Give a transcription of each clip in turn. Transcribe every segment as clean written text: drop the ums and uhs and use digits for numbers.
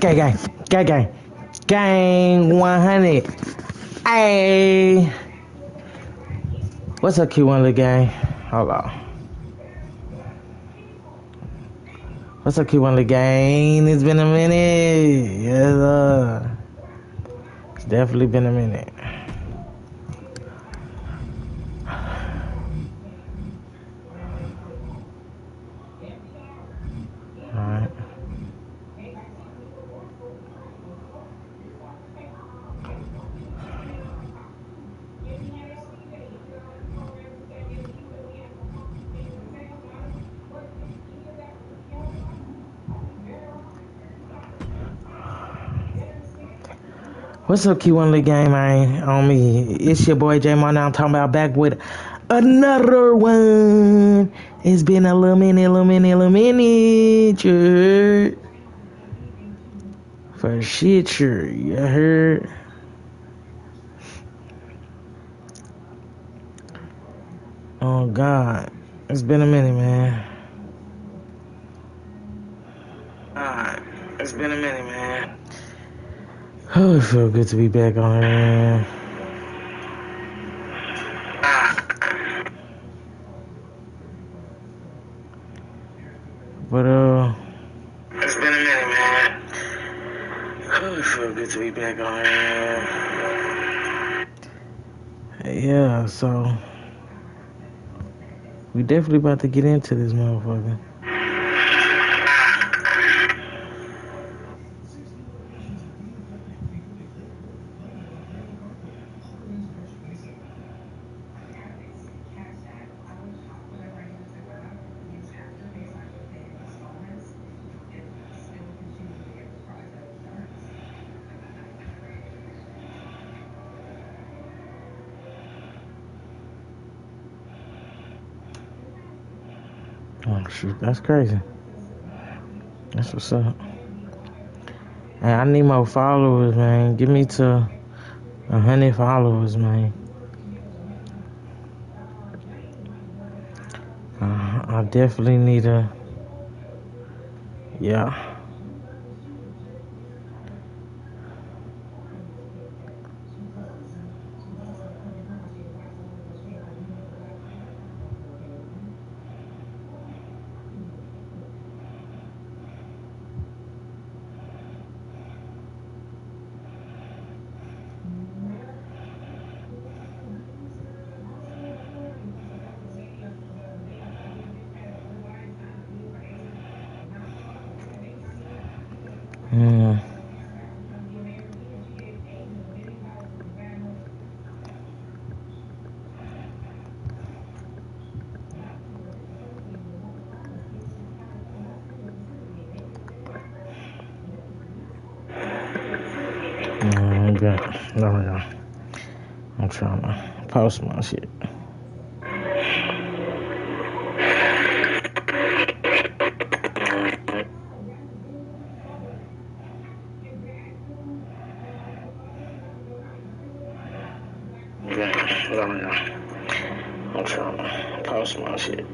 Gang, gang, gang, gang, gang 100. Hey, what's up, Q1 the gang? Hold on. What's up, Q1 the gang? It's been a minute. Yes, it's definitely been a minute. Alright. What's up, Q1 the gang, man? On me. It's your boy J Mo now. I'm talking about back with another one. It's been a little minute. Sure. For shit, sure. You heard? Oh, God. It's been a minute, man. It's been a minute, man. Oh, it feels good to be back on here, man. But, it's been a minute, man. Oh, it feels good to be back on here. Yeah, so we definitely about to get into this motherfucker. Oh, shoot, that's crazy. That's what's up. Hey, I need more followers, man. Get me to 100 followers, man. I definitely need yeah. Mm. Okay. There we go. I'm trying to post my shit. Okay. There we go. I'm trying to post my shit.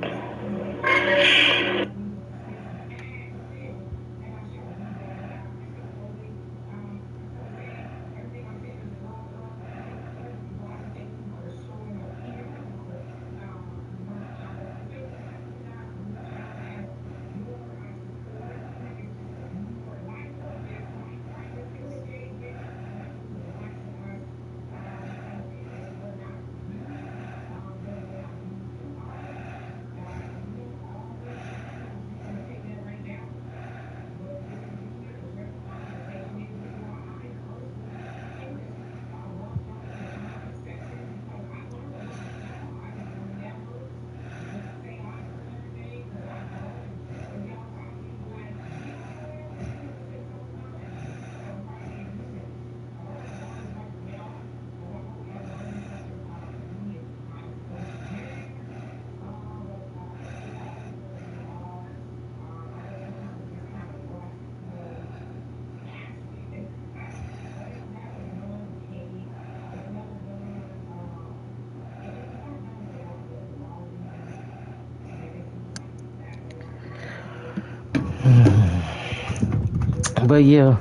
But yeah,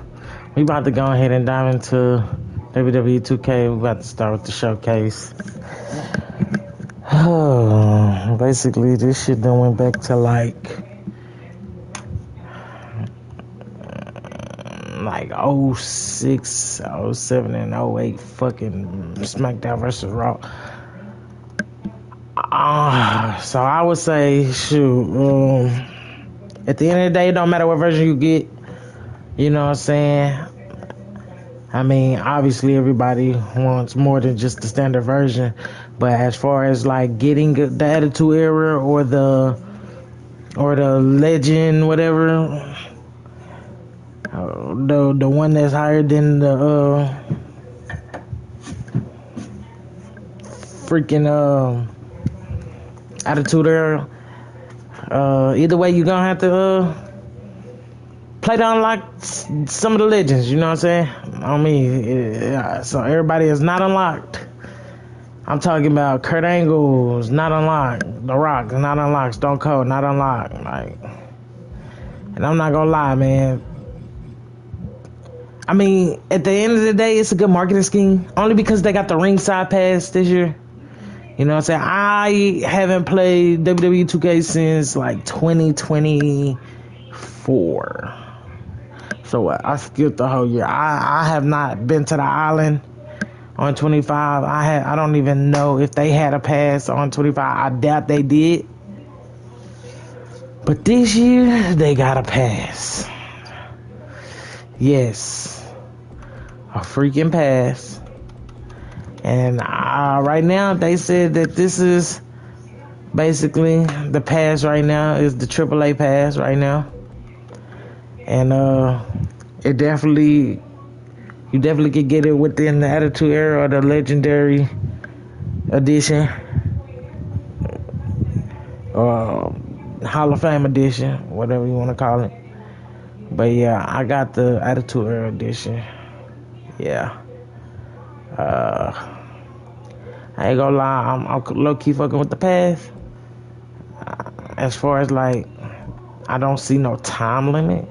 We about to go ahead and dive into WWE 2K. We about to start with the showcase. Basically, this shit done went back to like 06, 07, and 08 fucking SmackDown versus Raw. So I would say, shoot, at the end of the day, it don't matter what version you get. You know what I'm saying? I mean, obviously everybody wants more than just the standard version, but as far as like getting the Attitude Era or the Legend, whatever, the one that's higher than the freaking Attitude Era, either way you gonna have to play to unlock some of the legends, you know what I'm saying? I mean, so everybody is not unlocked. I'm talking about Kurt Angle's not unlocked, The Rock not unlocked, Stone Cold not unlocked, like. And I'm not gonna lie, man. I mean, at the end of the day, it's a good marketing scheme, only because they got the ringside pass this year. You know what I'm saying? I haven't played WWE 2K since like 2024. So I skipped the whole year. I have not been to the island on 25. I don't even know if they had a pass on 25. I doubt they did. But this year they got a pass. Yes, a freaking pass. And right now they said that this is basically the pass right now is the AAA pass right now. And you definitely could get it within the Attitude Era or the Legendary Edition, or Hall of Fame Edition, whatever you want to call it. But yeah, I got the Attitude Era Edition. Yeah. I ain't gonna lie, I'm low-key fucking with the pass. As far as like, I don't see no time limit.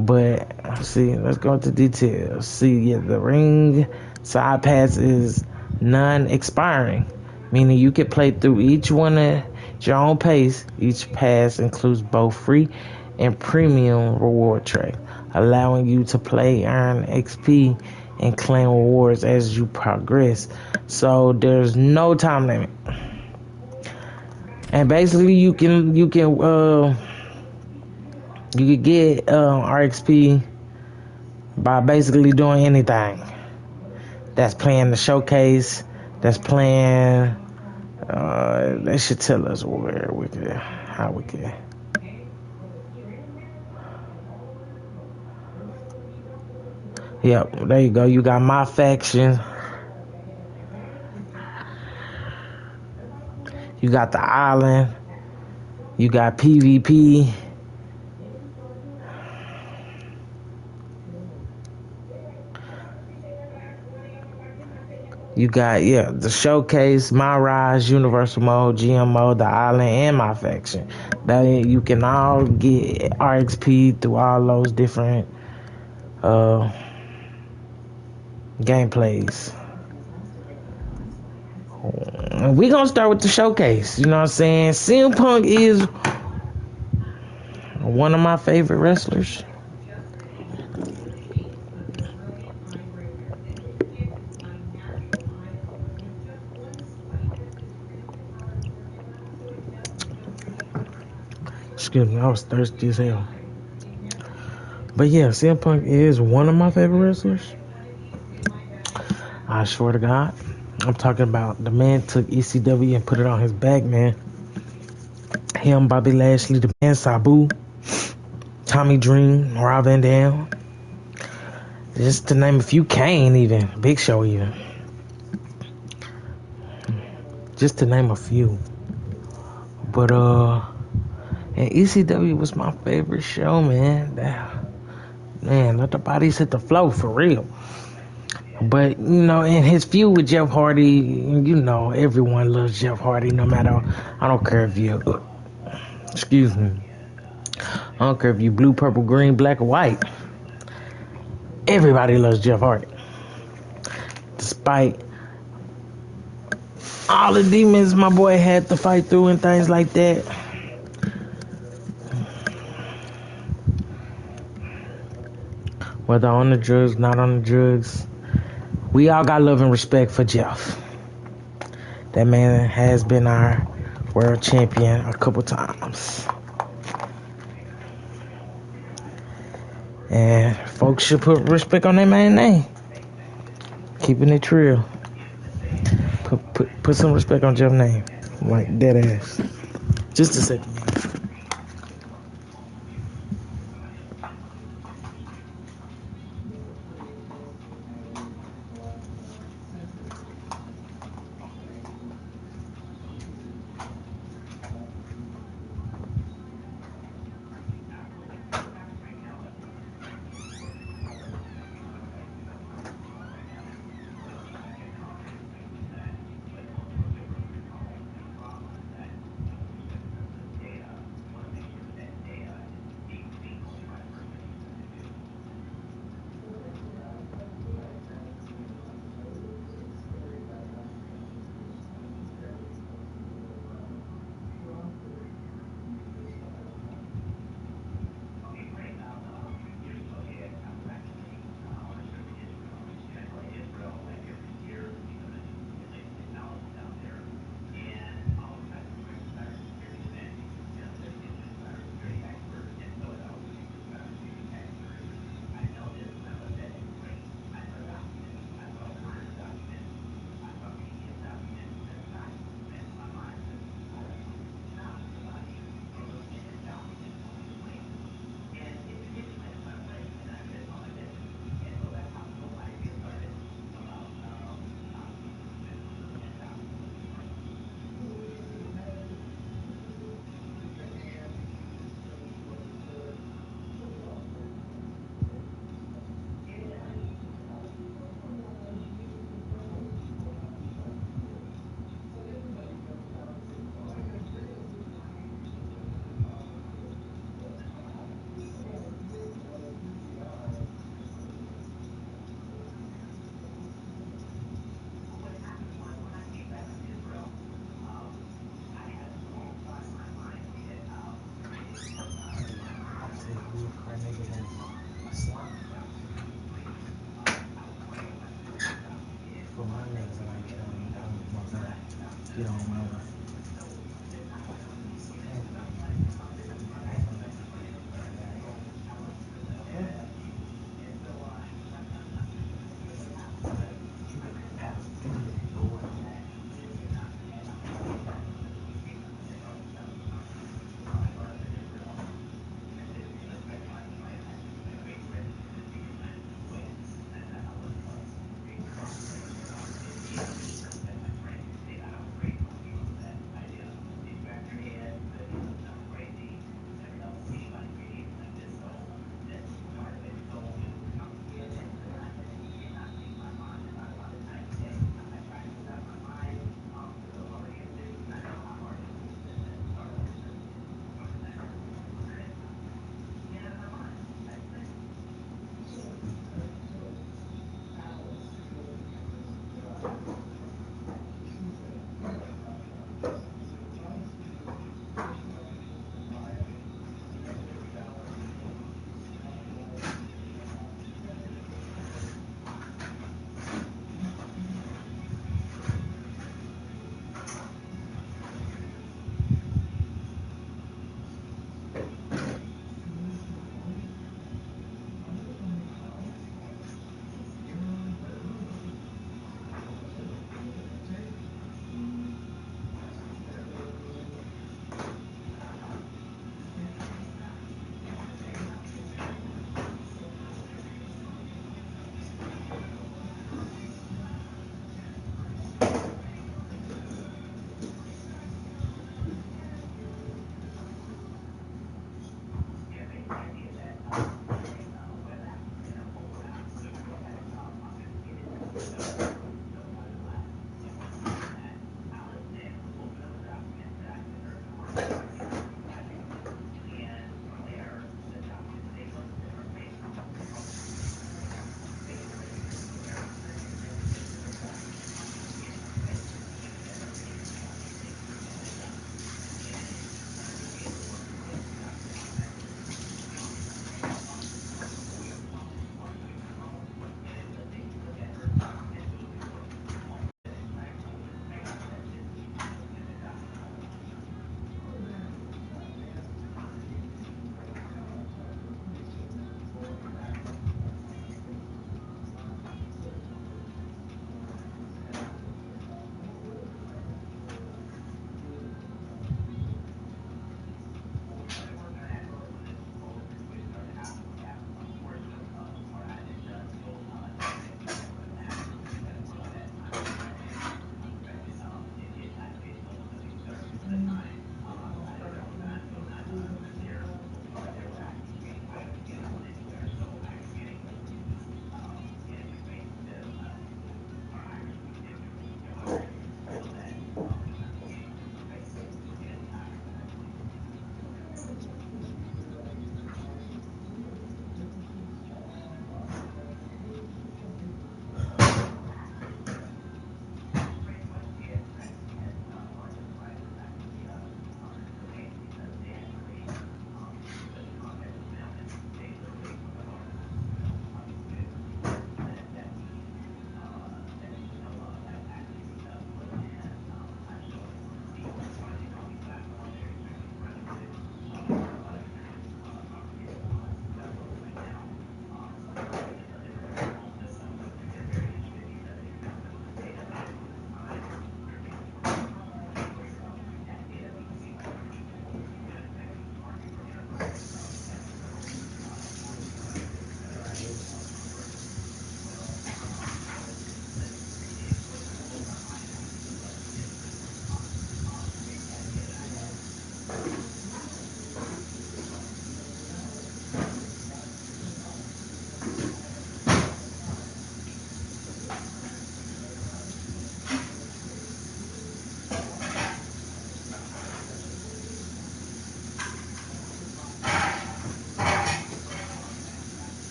But see, let's go into details. See, yeah, the ring side pass is non-expiring, meaning you can play through each one at your own pace. Each pass includes both free and premium reward track, allowing you to play, earn XP, and claim rewards as you progress. So there's no time limit, and basically you can get RXP by basically doing anything. That's playing the showcase. That's playing. They should tell us how we can. Yep, there you go. You got my faction. You got the island. You got PvP. You got, the showcase, my rise, universal mode, GM mode, the island, and my faction. You can all get RXP through all those different gameplays. And we gonna start with the showcase. You know what I'm saying? CM Punk is one of my favorite wrestlers. Excuse me, I was thirsty as hell. But yeah, CM Punk is one of my favorite wrestlers. I swear to God. I'm talking about the man took ECW and put it on his back, man. Him, Bobby Lashley, the man Sabu, Tommy Dream, Rob Van Dam. Just to name a few, Kane even, Big Show even. Just to name a few. But and ECW was my favorite show, man. Man, let the bodies hit the floor for real. But, in his feud with Jeff Hardy, everyone loves Jeff Hardy, no matter, I don't care if you, excuse me, I don't care if you blue, purple, green, black, or white. Everybody loves Jeff Hardy. Despite all the demons my boy had to fight through and things like that. Whether on the drugs, not on the drugs, we all got love and respect for Jeff. That man has been our world champion a couple times. And folks should put respect on that man's name. Keeping it real. Put some respect on Jeff's name. Like dead ass. Just a second.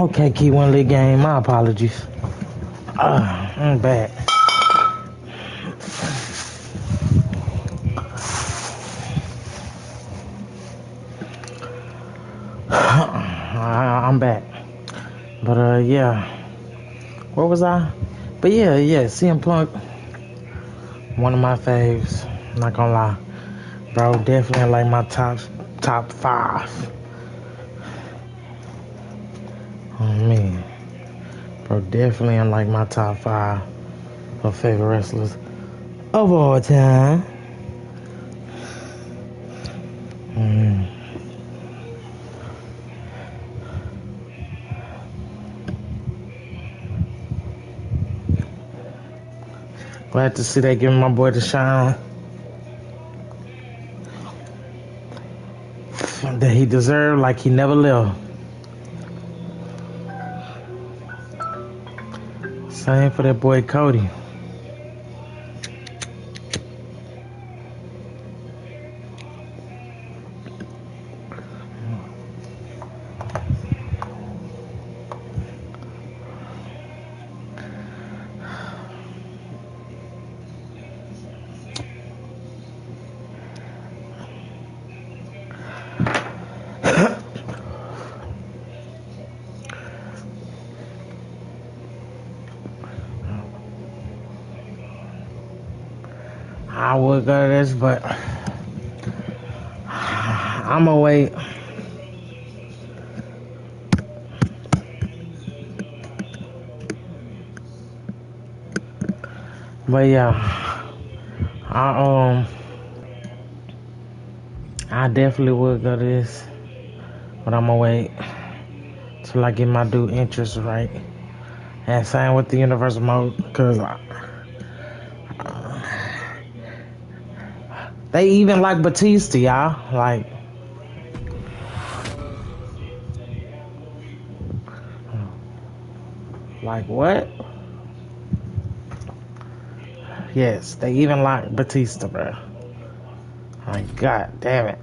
Okay, Key One League game. My apologies. I'm back. I'm back. But yeah. Where was I? But yeah, CM Punk, one of my faves. Not gonna lie, bro. Definitely like my top 5. Oh man, bro. Definitely in like my top 5 of favorite wrestlers of all time. Glad to see they giving my boy the shine that he deserved, like he never left. Same for that boy Cody. I would go to this, but I'ma wait. But yeah, I definitely would go to this, but I'ma wait till I get my due interest right. And same with the universal mode, cause they even like Batista, y'all. Like what? Yes, they even like Batista, bro. Like, god damn it.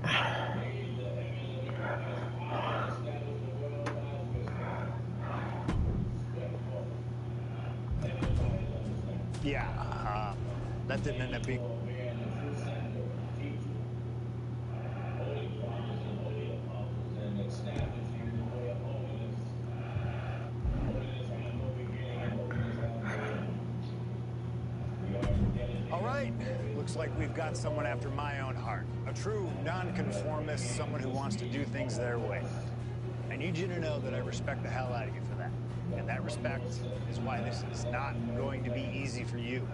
Yeah, that didn't end up being. All right, looks like we've got someone after my own heart. A true nonconformist, someone who wants to do things their way. I need you to know that I respect the hell out of you for that. And that respect is why this is not going to be easy for you.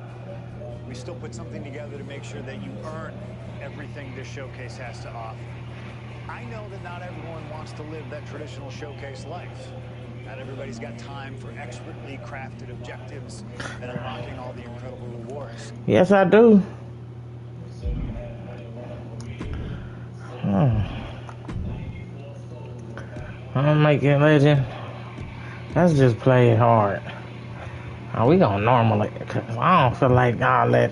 We still put something together to make sure that you earn everything this showcase has to offer. I know that not everyone wants to live that traditional showcase life. Not everybody's got time for expertly crafted objectives and unlocking all the incredible rewards. Yes, I do. I'm making legend. Let's just play it hard. We gonna normally, cause I don't feel like all that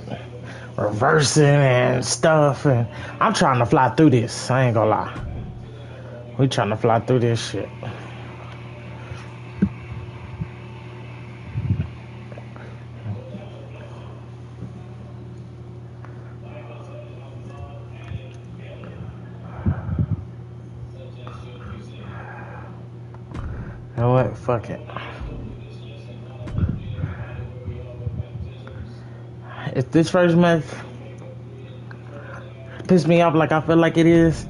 reversing and stuff. And I'm trying to fly through this. I ain't gonna lie. We trying to fly through this shit. You know what? Fuck it. If this first match piss me off like I feel like it is,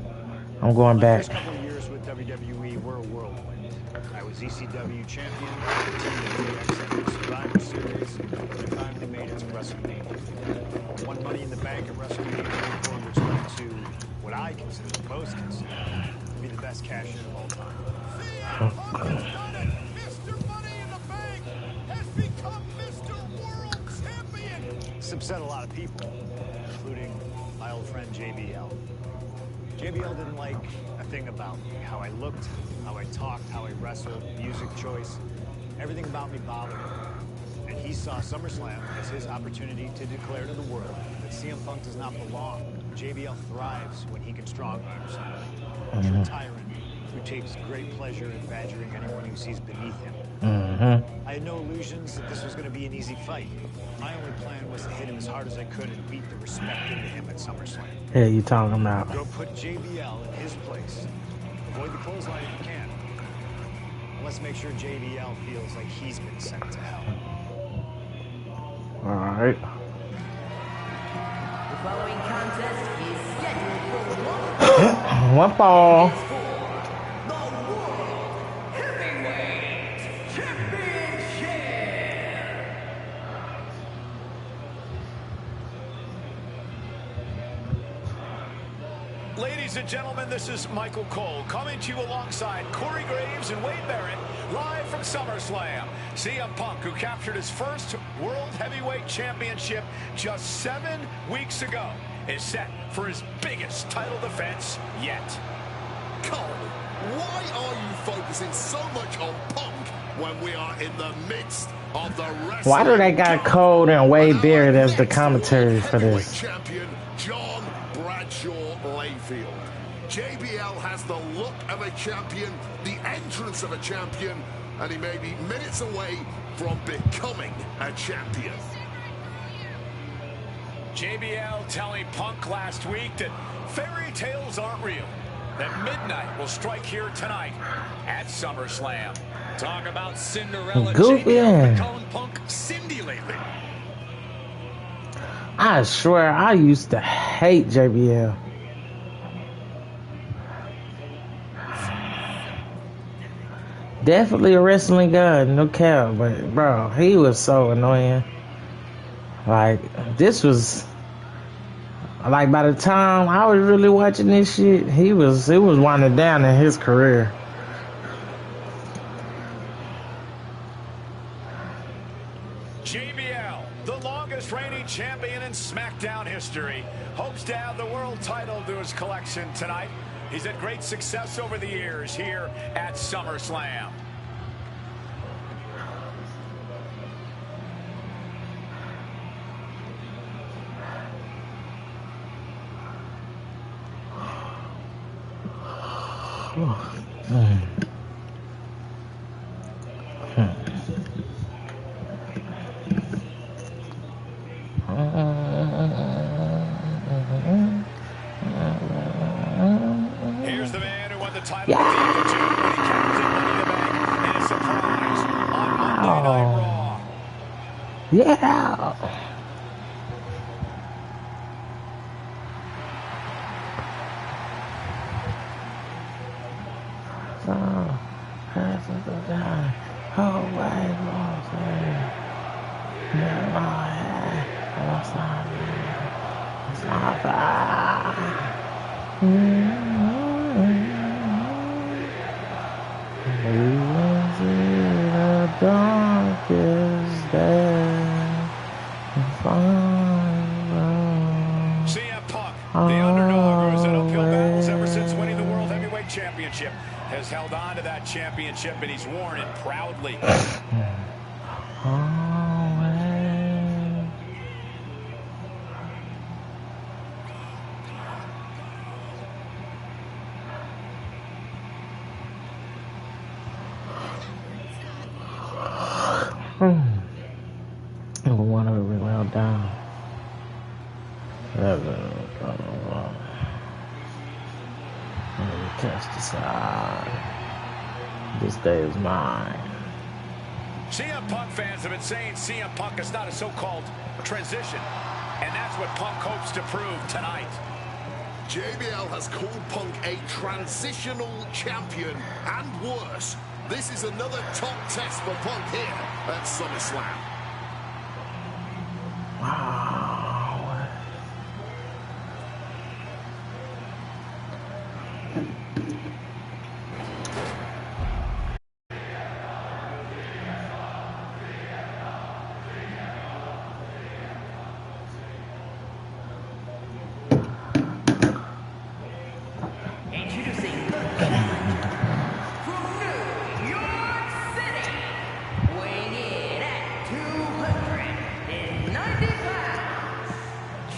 I'm going back. My first couple of years with WWE were a whirlwind. I was ECW champion, TNA Survivor Series, and it finally made it to WrestleMania. Won Money in the Bank at WrestleMania 24, which led to what I consider, most consider, to be the best cash in of all time. Mr. Money in the Bank has become Mr. World Champion. This upset a lot of people, including my old friend JBL. JBL didn't like a thing about me. How I looked, how I talked, how I wrestled, music choice. Everything about me bothered him. And he saw SummerSlam as his opportunity to declare to the world that CM Punk does not belong. JBL thrives when he can strong arm someone. A true tyrant who takes great pleasure in badgering anyone who sees beneath him. I had no illusions that this was going to be an easy fight. My only plan was to hit him as hard as I could and beat the respect into him at SummerSlam. Yeah, you talking about? Go put JBL in his place. Avoid the clothesline if you can. Let's make sure JBL feels like he's been sent to hell. All right. The following contest is scheduled for one fall. the World Heavyweight Championship. Ladies and gentlemen, this is Michael Cole coming to you alongside Corey Graves and Wade Barrett, live from SummerSlam. CM Punk, who captured his first World Heavyweight Championship just 7 weeks ago, is set for his biggest title defense yet. Cole, why are you focusing so much on Punk when we are in the midst of the wrestling? Why do they got Cole and Wade Barrett as the commentary for this? Champion John Bradshaw Layfield. JBL has the look of a champion, the entrance of a champion, and he may be minutes away from becoming a champion. JBL telling Punk last week that fairy tales aren't real, that midnight will strike here tonight at SummerSlam. Talk about Cinderella. Goofy. JBL been calling Punk Cindy lately. I swear, I used to hate JBL. Definitely a wrestling guy, no cap, but bro, he was so annoying. Like, this was, like, by the time I was really watching this shit, it was winding down in his career. JBL, the longest reigning champion in SmackDown history, hopes to add the world title to his collection tonight. He's had great success over the years here at SummerSlam. Here's the man who won the title when he captured Money in the Bank in a surprise on Monday Night Raw. Yeah. CM Punk, the underdog who's had uphill battles ever since winning the World Heavyweight Championship, has held on to that championship and he's worn it proudly. One of it well down. Let me catch the side. This day is mine. CM Punk fans have been saying CM Punk is not a so-called transition, and that's what Punk hopes to prove tonight. JBL has called Punk a transitional champion, and worse, this is another top test for Punk here at SummerSlam. Wow. Introducing the challenger from New York City, weighing in at 290 pounds,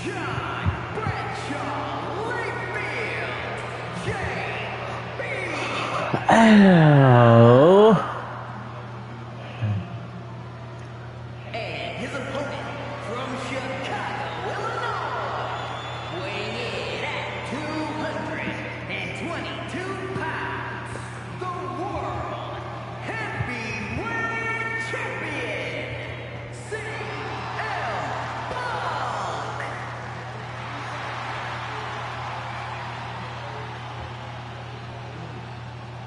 John Bradshaw Layfield, JBL. Oh. And his opponent from Chicago, Illinois, weighing in at 222 pounds, the World Heavyweight Champion, CM Punk.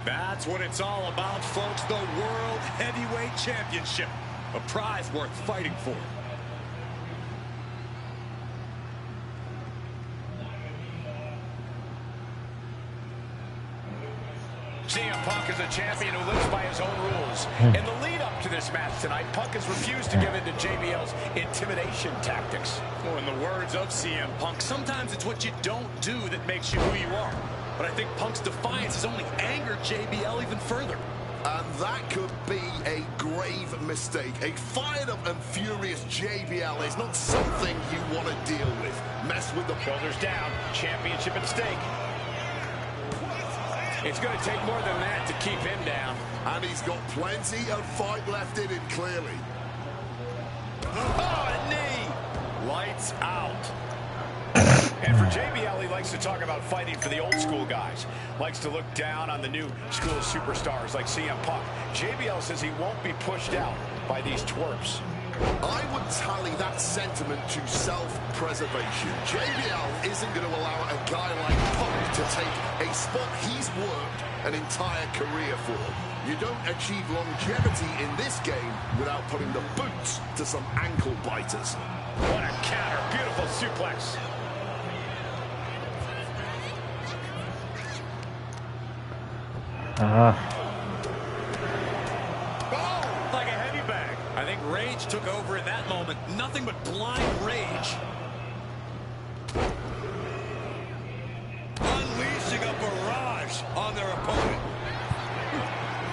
That's what it's all about, folks. The World Heavyweight Championship. A prize worth fighting for. CM Punk is a champion who lives by his own rules. In the lead up to this match tonight, Punk has refused to give in to JBL's intimidation tactics. Or in the words of CM Punk, sometimes it's what you don't do that makes you who you are. But I think Punk's defiance has only angered JBL even further. And that could be a grave mistake. A fired up and furious JBL is not something you want to deal with. Mess with the Shoulders down, championship at stake. It's going to take more than that to keep him down. And he's got plenty of fight left in him, clearly. Oh, a knee! Lights out. And for JBL, he likes to talk about fighting for the old school guys. Likes to look down on the new school superstars like CM Punk. JBL says he won't be pushed out by these twerps. I would tally that sentiment to self-preservation. JBL isn't going to allow a guy like Punk to take a spot he's worked an entire career for. You don't achieve longevity in this game without putting the boots to some ankle biters. What a counter. Beautiful suplex. Oh, like a heavy bag. I think rage took over in that moment. Nothing but blind rage. Unleashing a barrage on their opponent.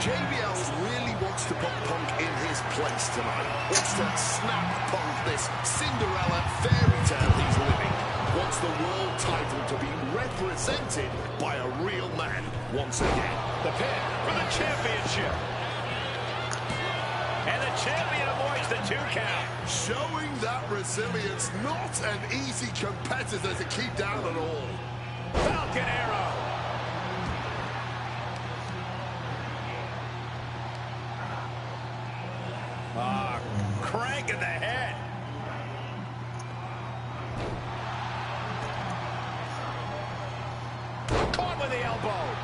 JBL really wants to put Punk in his place tonight. Wants to snap Punk this Cinderella fairy tale he's living. Wants the world title to be represented by a real man once again. The pin for the championship. And the champion avoids the 2 count. Showing that resilience, not an easy competitor to keep down at all. Falcon Arrow. Crank in the head. Caught with the elbow.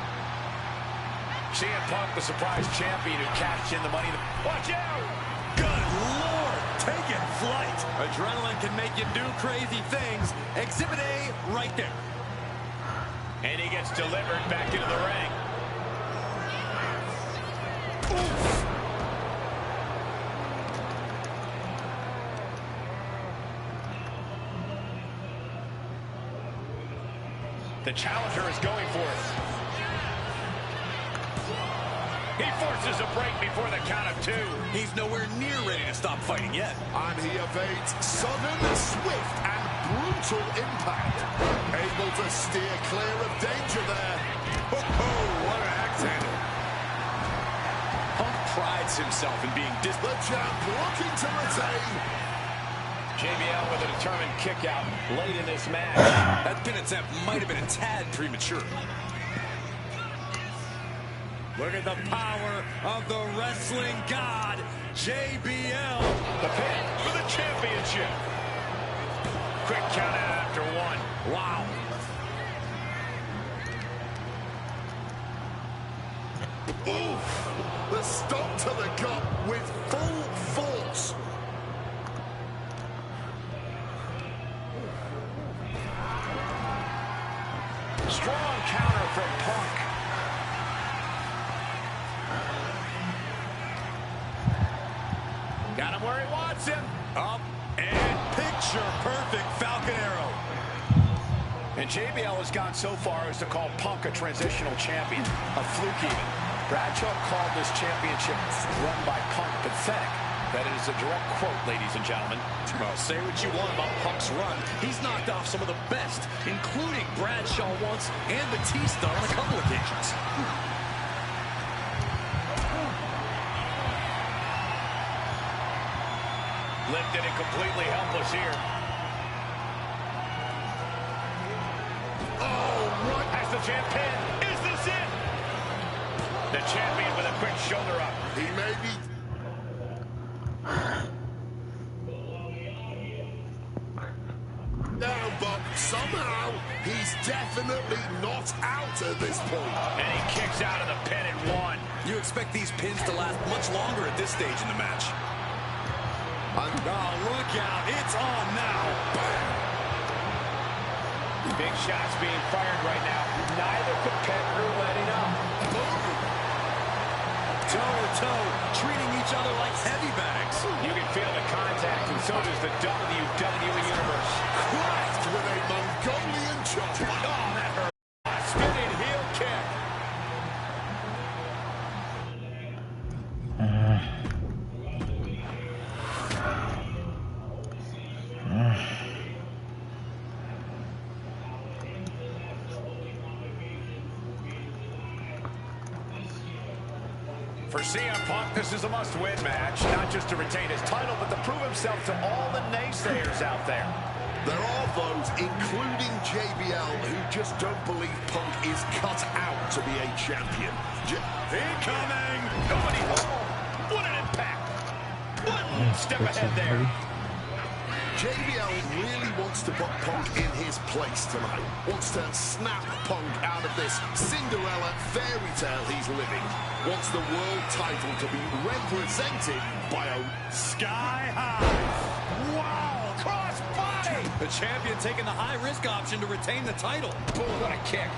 CM Punk, the surprise champion who cashed in the money. Watch out! Good Lord! Taking flight. Adrenaline can make you do crazy things. Exhibit A right there. And he gets delivered back into the ring. Oof. The challenger is going for it. He forces a break before the count of 2. He's nowhere near ready to stop fighting yet. And he evades sudden, swift, and brutal impact. Able to steer clear of danger there. Oh, what an axe handle. Punk prides himself in being The champ looking to retain. JBL with a determined kick out late in this match. That pin attempt might have been a tad premature. Look at the power of the wrestling god, JBL. The pin for the championship. Quick count out after 1. Wow. Oof. The stop to the gut with full force. Strong counter from Punk. Got him where he wants him. Up and picture-perfect Falcon Arrow. And JBL has gone so far as to call Punk a transitional champion, a fluke even. Bradshaw called this championship run by Punk pathetic. That is a direct quote, ladies and gentlemen. Well, say what you want about Punk's run. He's knocked off some of the best, including Bradshaw once and Batista on a couple occasions. Lifted and completely helpless here. Oh, right. Has the champ pinned. Is this it? The champion with a quick shoulder up. He may be... down, but somehow he's definitely not out at this point. And he kicks out of the pin at 1. You expect these pins to last much longer at this stage in the match. And oh, look out. It's on now. Big shots being fired right now. Neither competitor letting up. Toe-to-toe, treating each other like heavy bags. You can feel the contact, and so does the WWE Universe. cracked with a Mongolian chop. Oh, that hurt. A spinning heel kick. For CM Punk, this is a must-win match, not just to retain his title, but to prove himself to all the naysayers out there. There are those, including JBL, who just don't believe Punk is cut out to be a champion. Incoming! Nobody home! What an impact! One step ahead there. JBL really wants to put Punk in his place tonight. Wants to snap Punk out of this Cinderella fairy tale he's living. Wants the world title to be represented by a Sky high! Wow! Cross body! The champion taking the high-risk option to retain the title. Boom, what a kick.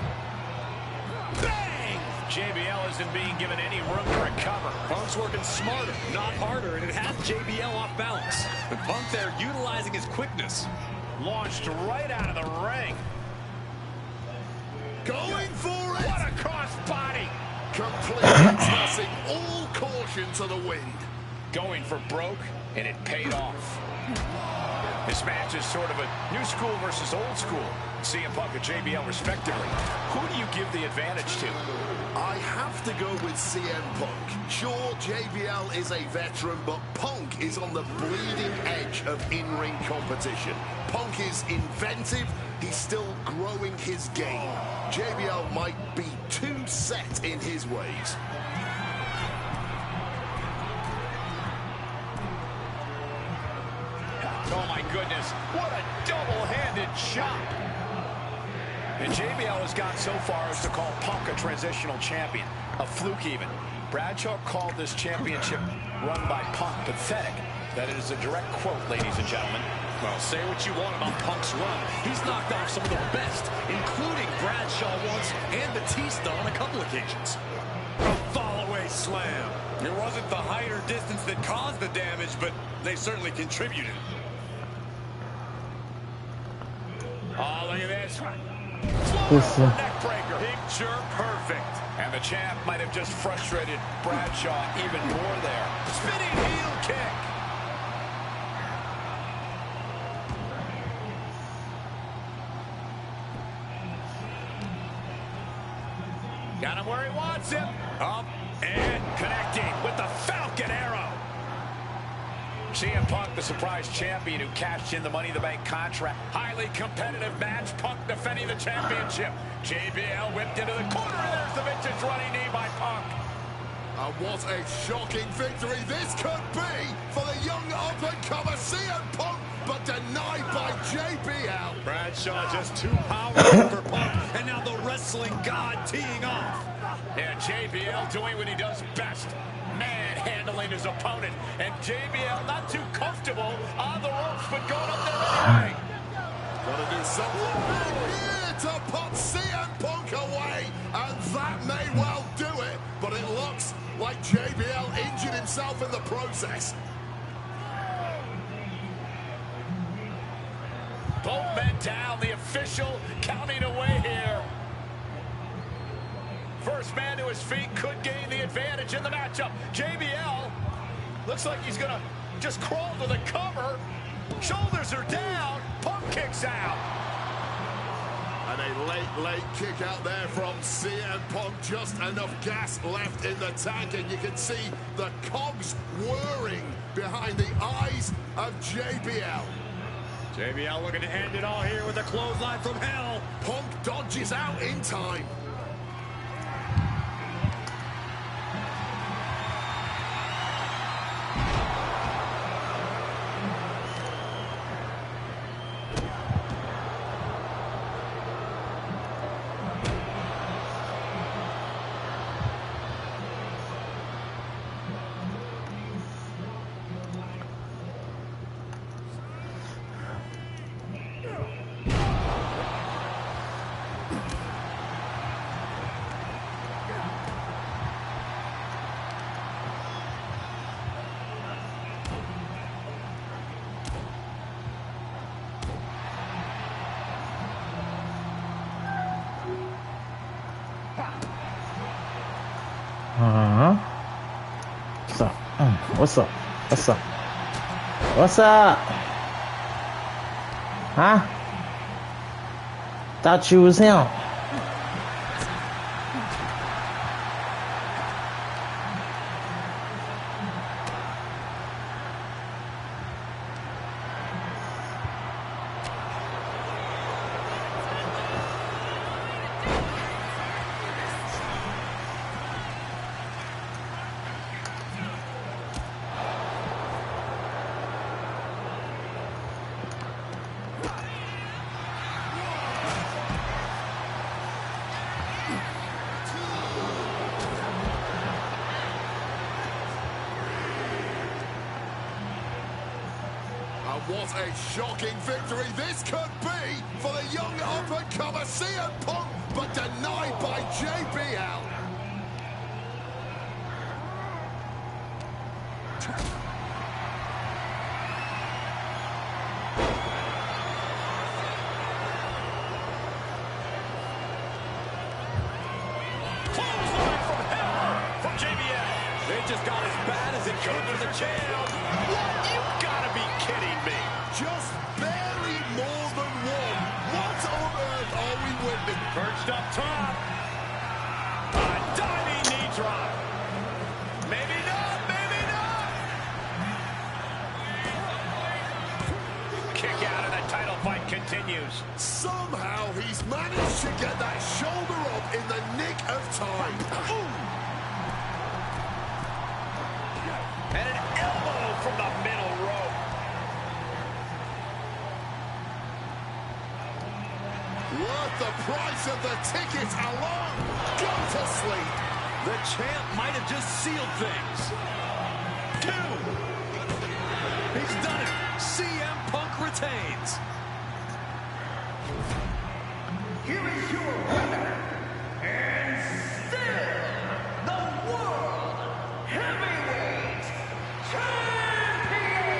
Bang! JBL isn't being given any room to recover. Punk's working smarter, not harder, and it has JBL off balance. And Punk there utilizing his quickness. Launched right out of the ring. going for it. What a cross body. Completely tossing all caution to the wind. Going for broke, and it paid off. This match is sort of a new school versus old school. CM Punk and JBL respectively. Who do you give the advantage to? I have to go with CM Punk. Sure, JBL is a veteran, but Punk is on the bleeding edge of in-ring competition. Punk is inventive. He's still growing his game. JBL might be too set in his ways. Oh my goodness, what a double-handed chop. And JBL has gone so far as to call Punk a transitional champion, a fluke even. Bradshaw called this championship run by Punk pathetic. That is a direct quote, ladies and gentlemen. Well, say what you want about Punk's run. He's knocked off some of the best, including Bradshaw once and Batista on a couple occasions. A fall-away slam. It wasn't the height or distance that caused the damage, but they certainly contributed. Oh, look at this. Listen. Neck breaker. Picture perfect. And the champ might have just frustrated Bradshaw even more there. Spinning heel kick. Got him where he wants him. Up and connecting with the Falcon Arrow. CM Punk, the surprise champion who cashed in the Money in the Bank contract. Highly competitive match. Punk defending the championship. JBL whipped into the corner, and there's the vintage running knee by Punk. And what a shocking victory this could be for the young up-and-comer CM Punk, but denied by JBL. Bradshaw just too powerful for Punk, and now the wrestling god teeing off. And JBL doing what he does best. Manhandling his opponent. And JBL not too comfortable on the ropes, but going up there anyway. Gotta do something here to put CM Punk away, and that may well do it, but it looks like JBL injured himself in the process. Both men down, the official counting away here. First man to his feet could gain the advantage in the matchup. JBL looks like he's gonna just crawl to the cover. Shoulders are down. Punk kicks out. And a late kick out there from CM Punk. Just enough gas left in the tank, and you can see the cogs whirring behind the eyes of JBL. JBL looking to end it all here with a clothesline from hell. Punk dodges out in time. What's up? What's up? What's up? What's up? Huh? Thought you was him. What a shocking victory this could be for the young up-and-comer CM Punk, but denied by JBL. Clothesline from hell from JBL. They just got as bad as it could for the champ. What? You gotta be kidding me. Just barely more than one. What on earth are we witnessing? Perched up top. A diving knee drop. Maybe not, maybe not. Kick out and the title fight continues. Somehow he's managed to get that shoulder up in the nick of time. And an elbow from the middle rope. Worth the price of the ticket alone. Go to sleep. The champ might have just sealed things. 2. He's done it. CM Punk retains. Here is your winner, and still the World Heavyweight Champion,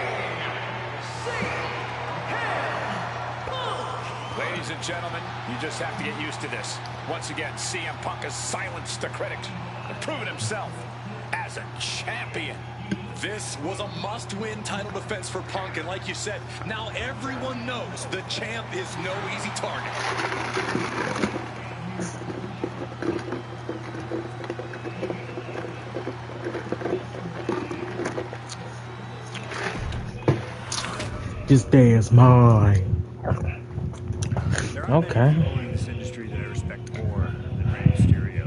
CM Punk. Ladies and gentlemen, you just have to get used to this. Once again, CM Punk has silenced the critics and proven himself as a champion. This was a must-win title defense for Punk, and like you said, now everyone knows the champ is no easy target. This day is mine. There aren't Okay. many people in this industry that I respect more than Rey Mysterio.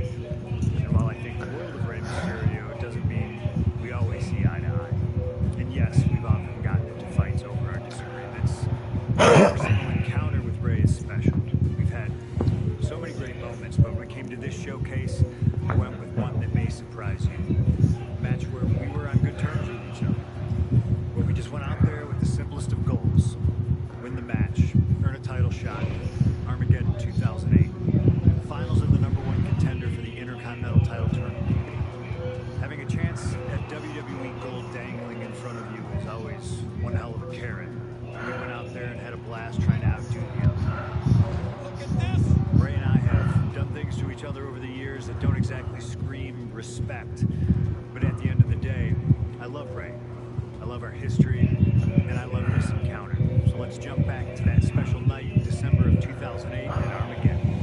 And while I think the world of Rey Mysterio, it doesn't mean we always see eye to eye. And yes, we've often gotten into fights over our disagreements. Every single encounter with Rey is special. We've had so many great moments, but when it came to this showcase, I went with one that may surprise you. A match where we were on good terms with each other. Where we just went out there with the simplest of goals. Win the match, earn a title shot. Armageddon 2008. Finals of the #1 contender for the Intercontinental title tournament. Having a chance at WWE gold dangling in front of you is always one hell of a carrot. We went out there and had a blast trying to outdo the other. Look at this! Ray and I have done things to each other over the years that don't exactly scream respect. But at the end of the day, I love Ray. I love our history, and I love this encounter. So let's jump back to that special night in December of 2008 at Armageddon.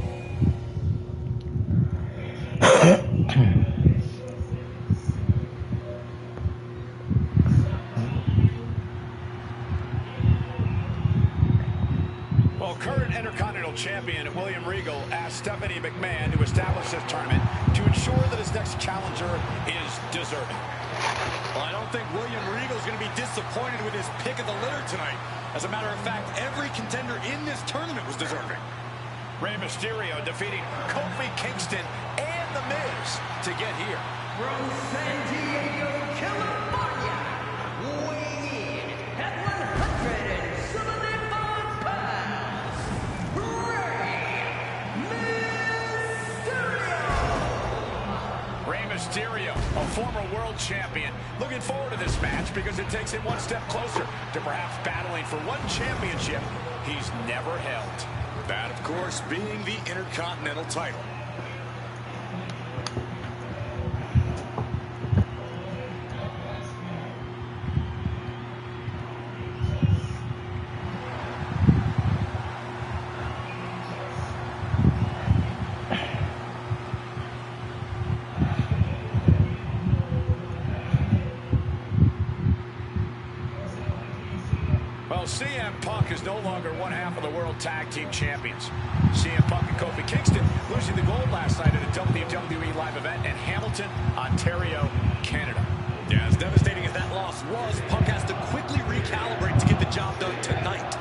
Intercontinental Champion William Regal asked Stephanie McMahon to establish this tournament to ensure that his next challenger is deserving. Well, I don't think William Regal is going to be disappointed with his pick of the litter tonight. As a matter of fact, every contender in this tournament was deserving. Rey Mysterio defeating Kofi Kingston and The Miz to get here. From San Diego, California, weighing in at 175 pounds, Rey Mysterio, a former world champion, looking forward to this match because it takes him one step closer to perhaps battling for one championship he's never held. That, of course, being the Intercontinental title. CM Punk is no longer one half of the World Tag Team Champions. CM Punk and Kofi Kingston losing the gold last night at a WWE live event in Hamilton, Ontario, Canada. Yeah, as devastating as that loss was, Punk has to quickly recalibrate to get the job done tonight.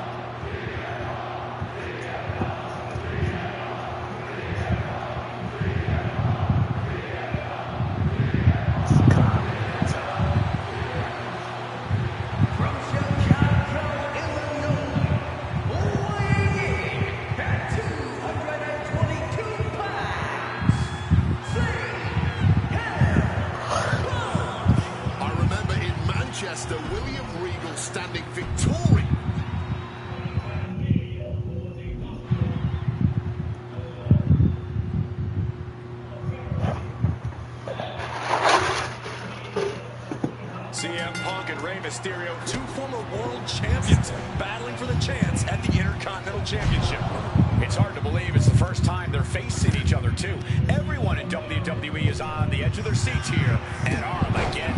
William Regal standing victorious. CM Punk and Rey Mysterio, two former world champions, battling for the chance at the Intercontinental Championship. It's hard to believe it's the first time they're facing each other, too. Everyone in WWE is on the edge of their seats here at Armageddon.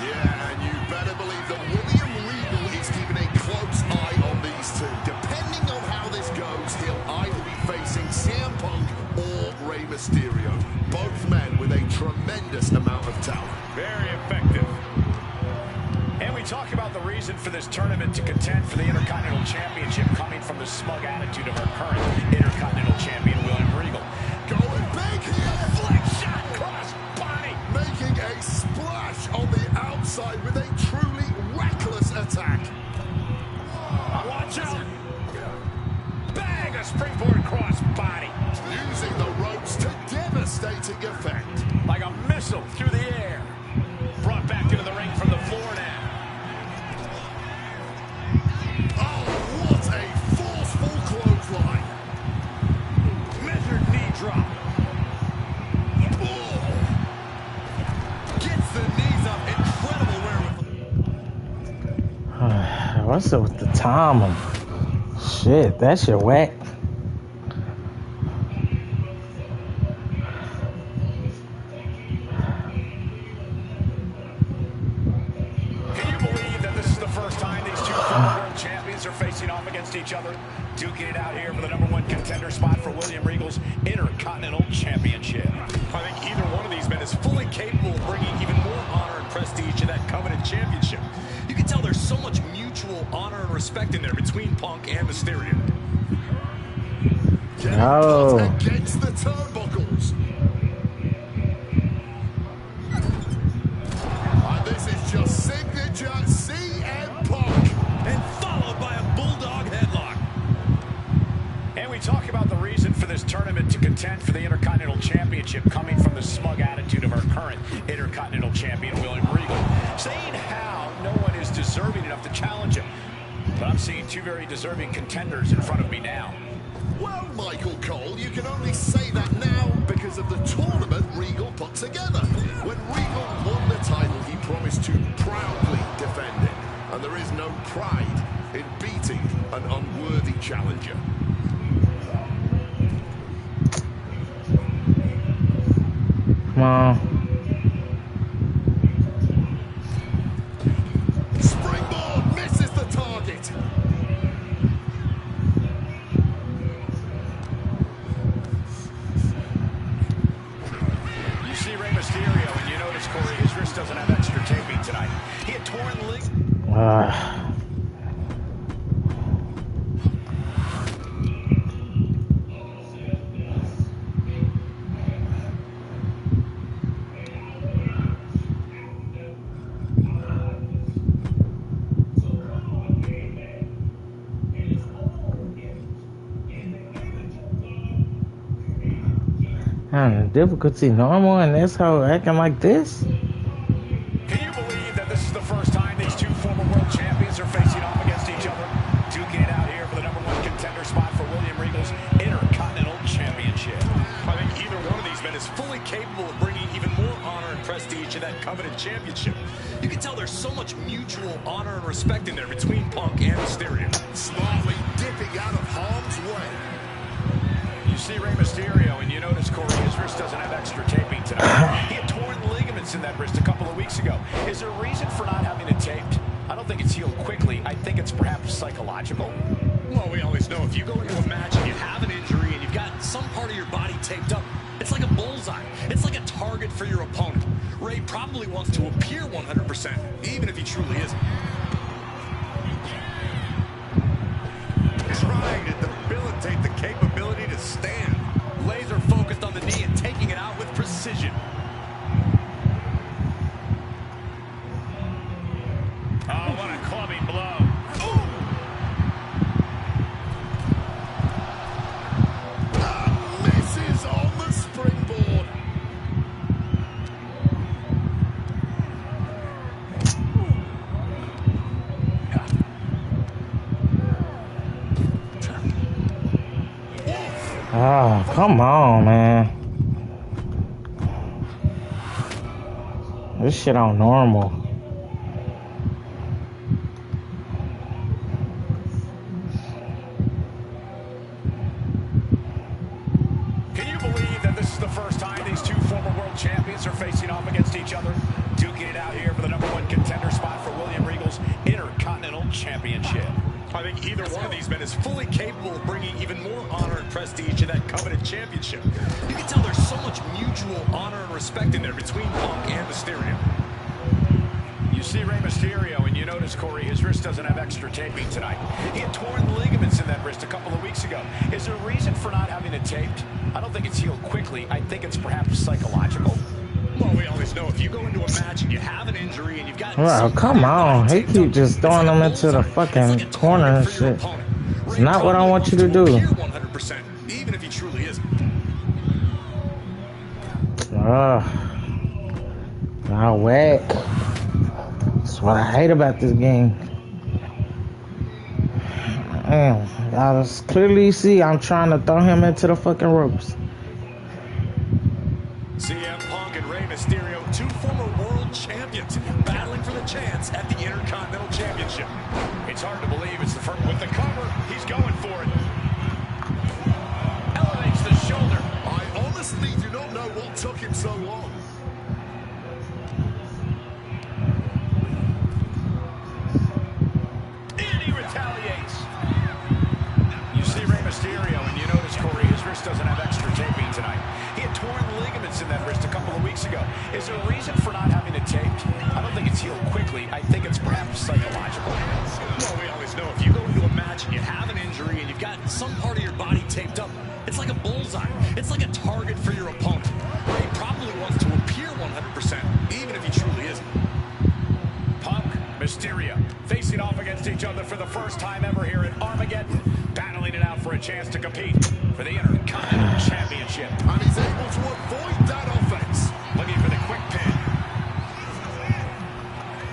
Yeah, and you better believe that William Regal is keeping a close eye on these two. Depending on how this goes, he'll either be facing CM Punk or Rey Mysterio. Both men with a tremendous amount of talent. Very effective. And we talk about the reason for this tournament to contend for the Intercontinental Championship coming from the smug attitude of our current Intercontinental Champion, William Regal. Going big here. Flick shot cross body. Making a splash on the outside with a truly reckless attack. Watch out. Bang, a springboard cross body. Using the ropes to devastating effect. Like a missile through the air. Brought back into the ring from the floor now. Oh, what a forceful clothesline. Measured knee drop. Oh. Gets the knees up. Incredible wherewithal. What's up with the timing? Shit, that shit whack. Are facing off against each other, duking it out here for the #1 contender spot for William Regal's Intercontinental Championship. I think either one of these men is fully capable of bringing even more honor and prestige to that coveted championship. You can tell there's so much mutual honor and respect in there between Punk and Mysterio. No. Against the turnbuckles. And this is just signature CM Punk. And followed by a bulldog headlock. And we talk about the reason for this tournament to contend for the Intercontinental Championship coming from the smug attitude of our current Intercontinental Champion, William Regal, saying how no one is deserving enough to challenge him. But I'm seeing two very deserving contenders in front of me now. Well, Michael Cole, you can only say that now because of the tournament Regal put together. When Regal won the title, he promised to proudly defend it. And there is no pride in beating an unworthy challenger. Come on. Springboard misses the target. wrist doesn't have extra taping tonight. He had torn the leg. Difficulty normal and this hoe acting like this? Can you believe that this is the first time these two former world champions are facing off against each other? Duking it out here for the #1 contender spot for William Regal's Intercontinental Championship. I think either one of these men is fully capable of bringing even more honor and prestige to that coveted championship. You can tell there's so much mutual honor and respect in there between Punk and Mysterio. Smartly dipping out of harm's way. You see Rey Mysterio, and you notice, Corey, his wrist doesn't have extra taping tonight. He had torn ligaments in that wrist a couple of weeks ago. Is there a reason for not having it taped? I don't think it's healed quickly. I think it's perhaps psychological. Well, we always know if you go into a match and you have an injury and you've got some part of your body taped up, it's like a bullseye. It's like a target for your opponent. Rey probably wants to appear 100%, even if he truly isn't. Trying to debilitate the capability to stand. Laser focused on the knee and taking it out with precision. Oh, what a clubbing blow. Misses on the springboard. Oh, come on, man. This shit on normal. Can you believe that this is the first time these two former world champions are facing off against each other? Duking it out here for the #1 contender spot for William Regal's Intercontinental Championship. I think either one of these men is fully capable of bringing even more honor and prestige to that coveted championship. You can tell there's so much mutual honor and respect in there between Punk and Mysterio. You see Rey Mysterio, and you notice, Corey, his wrist doesn't have extra taping tonight. He had torn ligaments in that wrist a couple of weeks ago. Is there a reason for not having it taped? I don't think it's healed quickly. I think it's perhaps psychological. Well, we always know if you go into a match and you have an injury and you've got... Oh, come on. He keep just throwing them into the fucking corner and shit. It's not what I want you to do. 100%, even if he truly isn't. Now whack. That's what I hate about this game. Damn, y'all just clearly see I'm trying to throw him into the fucking ropes. CM Punk and Rey Mysterio, two former world champions, battling for the chance at the Intercontinental Championship. It's hard to believe it's the first. With the cover, he's going for it. Elevates the shoulder. I honestly do not know what took him so long. And he retaliates. You see Rey Mysterio, and you notice, Corey, his wrist doesn't have extra taping tonight. He had torn ligaments in that wrist a couple of weeks ago. Is there a reason for not having it taped? I don't think it's healed quickly. I think it's perhaps psychological. Well, we always know if you go into a match and you have an injury and you've got some part of your body taped up, it's like a bullseye. It's like a target for your opponent. Rey probably wants to appear 100%, even if he truly isn't. Punk, Mysterio, facing off against each other for the first time ever here at Armageddon, battling it out for a chance to compete for the Intercontinental Championship. And he's able to avoid that offense. Looking for the quick pin.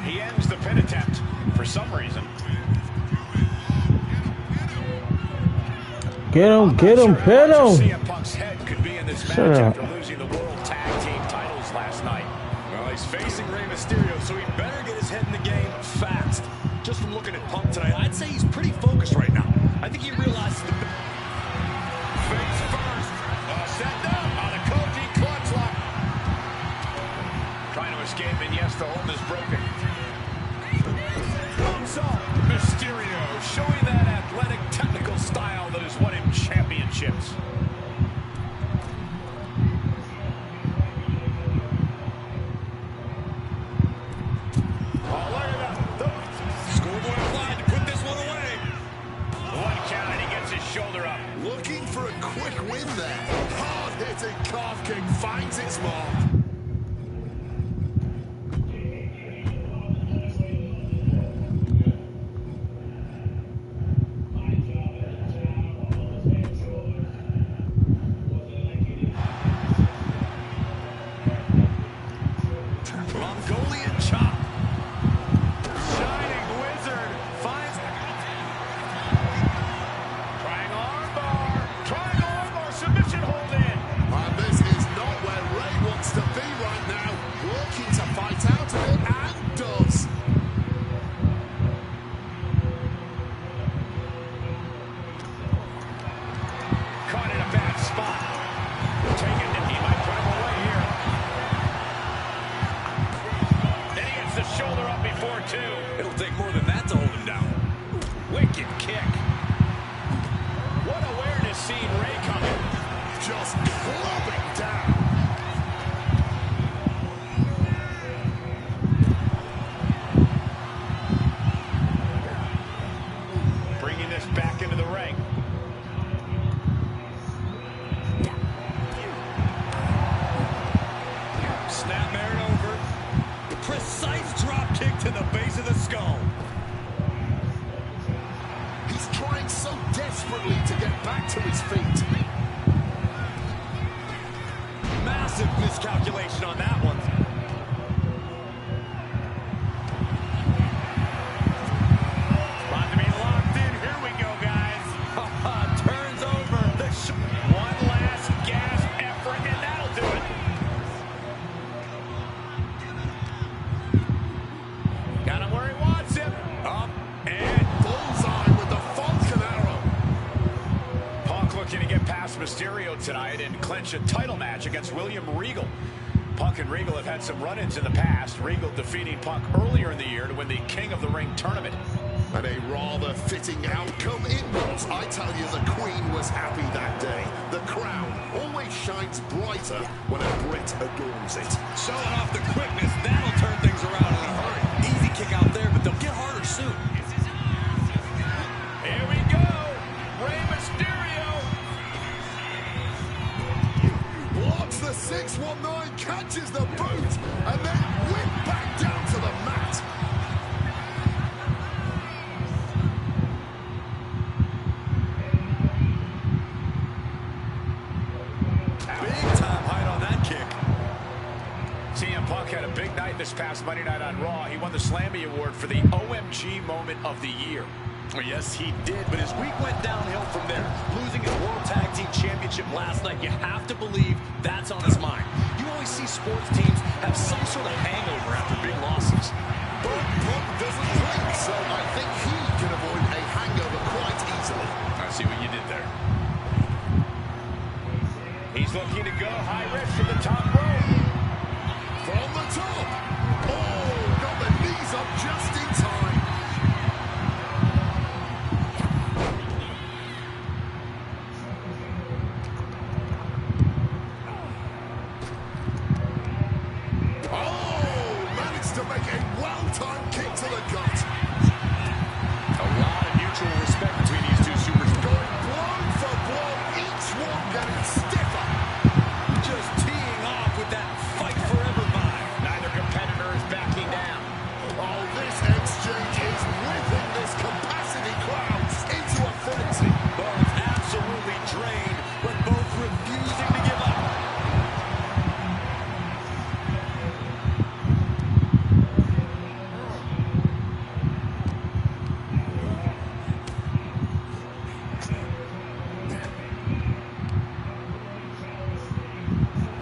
He ends the pin attempt for some reason. Get him, pin him. CM Punk's head could be in this match after losing the World Tag Team titles last night. Well, he's facing Rey Mysterio, so he better get his head in the game fast. Just from looking at Punk tonight, I'd say he's pretty focused right now. I think he realizes the... Face first. Set down on a Koji clutch lock. Trying to escape, and yes, the hold is broken. Comes up. Mysterio showing that athletic, technical style that has won him championships. there. Hard-hitting calf kick finds its mark. Mongolian chop. Shining Wizard finds... Triangle armbar, submission hold in. And this is not where Ray wants to be right now. Looking to fight out of it, and does. Caught in a bad spot. Taking it, he might put him away here. Then he gets the shoulder up before two. It'll take more than that to hold him down. Wicked kick. What awareness seeing Ray coming. Just clubbing down. Bringing this back into the ring. Snap Merritt over. Precise drop kick to the base of the skull. He's trying so desperately to get back to his feet. Massive miscalculation on that one. About to be locked in. Here we go, guys. Turns over. One last gasp effort, and that'll do it. Got him where he wants him. Up and Bullseye with the Falcon Arrow. Punk looking to get past Mysterio tonight and clinch a title match against William Regal. Punk and Regal have had some run-ins in the past. Regal defeating Punk earlier in the year to win the King of the Ring tournament. And a rather fitting outcome it was. I tell you, the Queen was happy that day. The crown always shines brighter when a Brit adorns it. Showing off the quickness, that'll turn things around in a hurry. Easy kick out there, but they'll get harder soon. Here we go. Rey Mysterio. Blocks the 619, catches the boot, and then whipped back down to the mat. Big time height on that kick. CM Punk had a big night this past Monday night on Raw. He won the Slammy Award for the OMG Moment of the Year. Well, yes, he did, but his week went downhill from there. Losing his World Tag Team Championship last night, you have to believe that's on his mind. You always see sports teams have some sort of hangover after big losses. But Punk doesn't drink, so I think he can avoid a hangover quite easily. I see what you did there. He's looking to go high risk from the top rope. From the top. Oh, got the knees up just in time. Oh, managed to make a well-timed kick to the gut. A lot of mutual respect between these two superstars. Going blow for blow, each one getting stiffer. Just teeing off with that fight forever vibe. Neither competitor is backing down. Oh, this exchange is whipping this capacity crowd into a frenzy. Both absolutely drained, but both refusing to give up.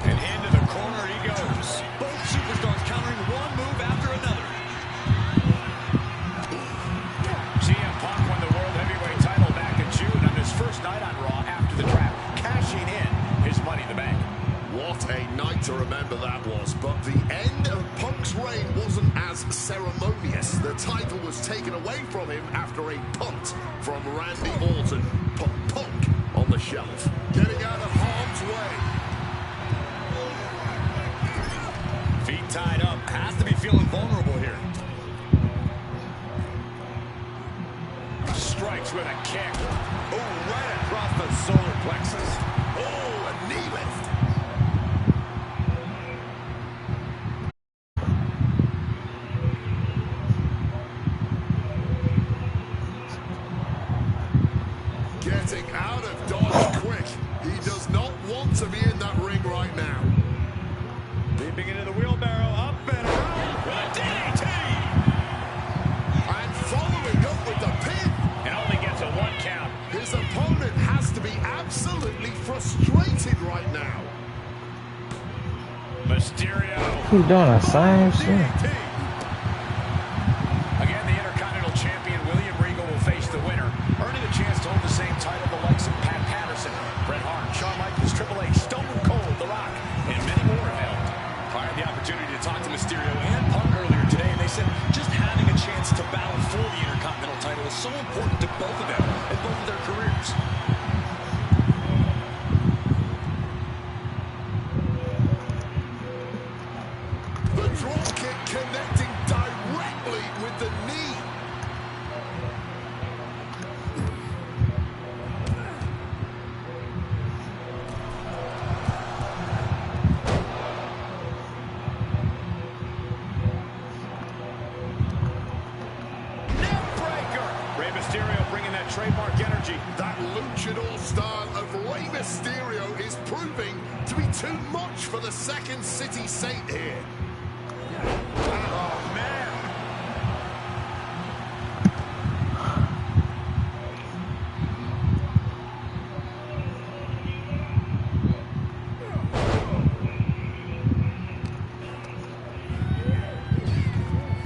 And into the corner he goes. Both superstars countering one move after another. CM Punk won the World Heavyweight title back in June on his first night on Raw after the draft, cashing in his Money in the Bank. What a night to remember that was, but the end of Punk's reign wasn't as ceremonious. The title was taken away from him after a punt from Randy Orton. Put Punk on the shelf. Getting out of harm's way. Feet tied up, has to be feeling vulnerable here. Strikes with a kick. Oh, right across the solar plexus. Oh, frustrated right now. Mysterio. Keep doing the same shit. Again, the Intercontinental Champion William Regal will face the winner, earning a chance to hold the same title the likes of Pat Patterson, Bret Hart, Shawn Michaels, Triple H, Stone Cold, The Rock, and many more have held. I had the opportunity to talk to Mysterio and Punk earlier today, and they said just having a chance to battle for the Intercontinental title is so important to both of them and both of their careers. The drop kick connecting directly with the knee. Rey Mysterio bringing that trademark energy. That luchador style of Rey Mysterio is proving to be too much for the Second City Saint here. Oh, man.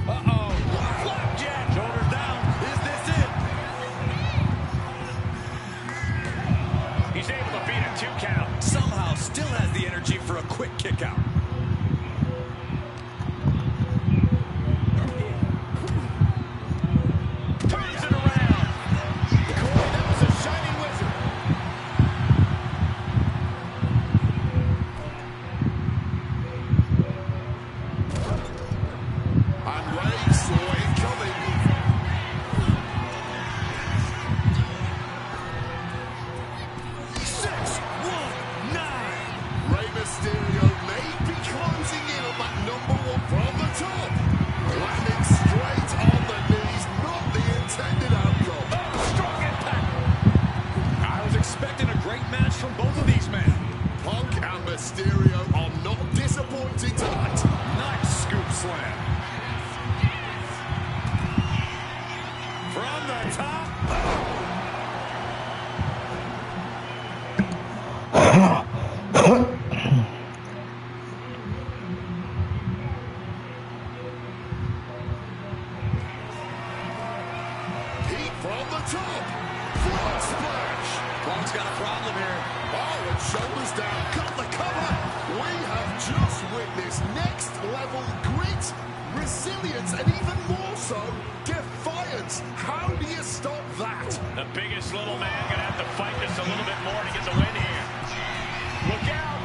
Uh-oh. Flapjack. Shoulders down. Is this it? He's able to beat a 2 count. Somehow still has the energy for a quick kick out. Turns it around. Corey, that was a shining wizard. And Rey saw it coming. 6-1-9. Rey Mysterio may be closing in on that #1 from the top. Landing straight on the knees, not the intended outcome. Strong impact. I was expecting a great match from both of these men. Punk and Mysterio are not disappointing tonight. Nice scoop slam. From the top. Heat from the top. Front splash. Punk's got a problem here. Oh, and shoulders down. Got the cover. We have just witnessed next level grit, resilience, and even more so, defiance. How do you stop that? The biggest little man gonna have to fight just a little bit more to get the win here. Look out!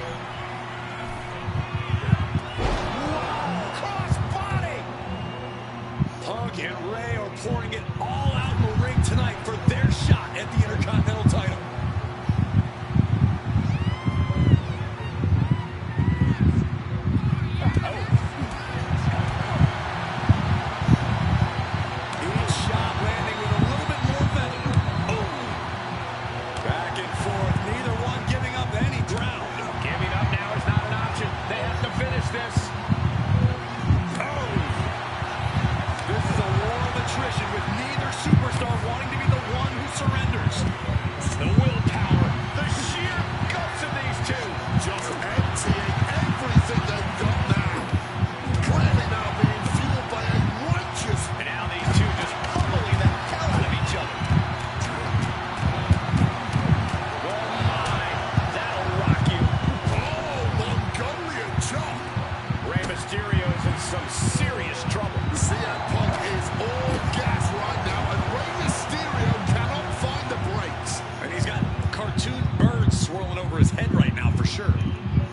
Wow, cross body! Punk and Rey are pouring it all out in the ring tonight for their shot at the Intercontinental title. Each shot landing with a little bit more venom. Ooh. Back and forth, neither one giving up any ground. Giving up now is not an option. They have to finish this. Oh. This is a war of attrition with neither superstar wanting to be the one who surrenders. The willpower, the sheer guts of these two. Just emptying everything they've got now. Clearly now being fueled by a righteous. And now these two just pummeling the hell out of each other. Oh my, that'll rock you. Oh, Mongolian chop. Rey Mysterio's in some serious trouble. CM Punk is all gas right now, and Rey Mysterio cannot find the brakes. And he's got cartoon birds swirling over his head right now for sure.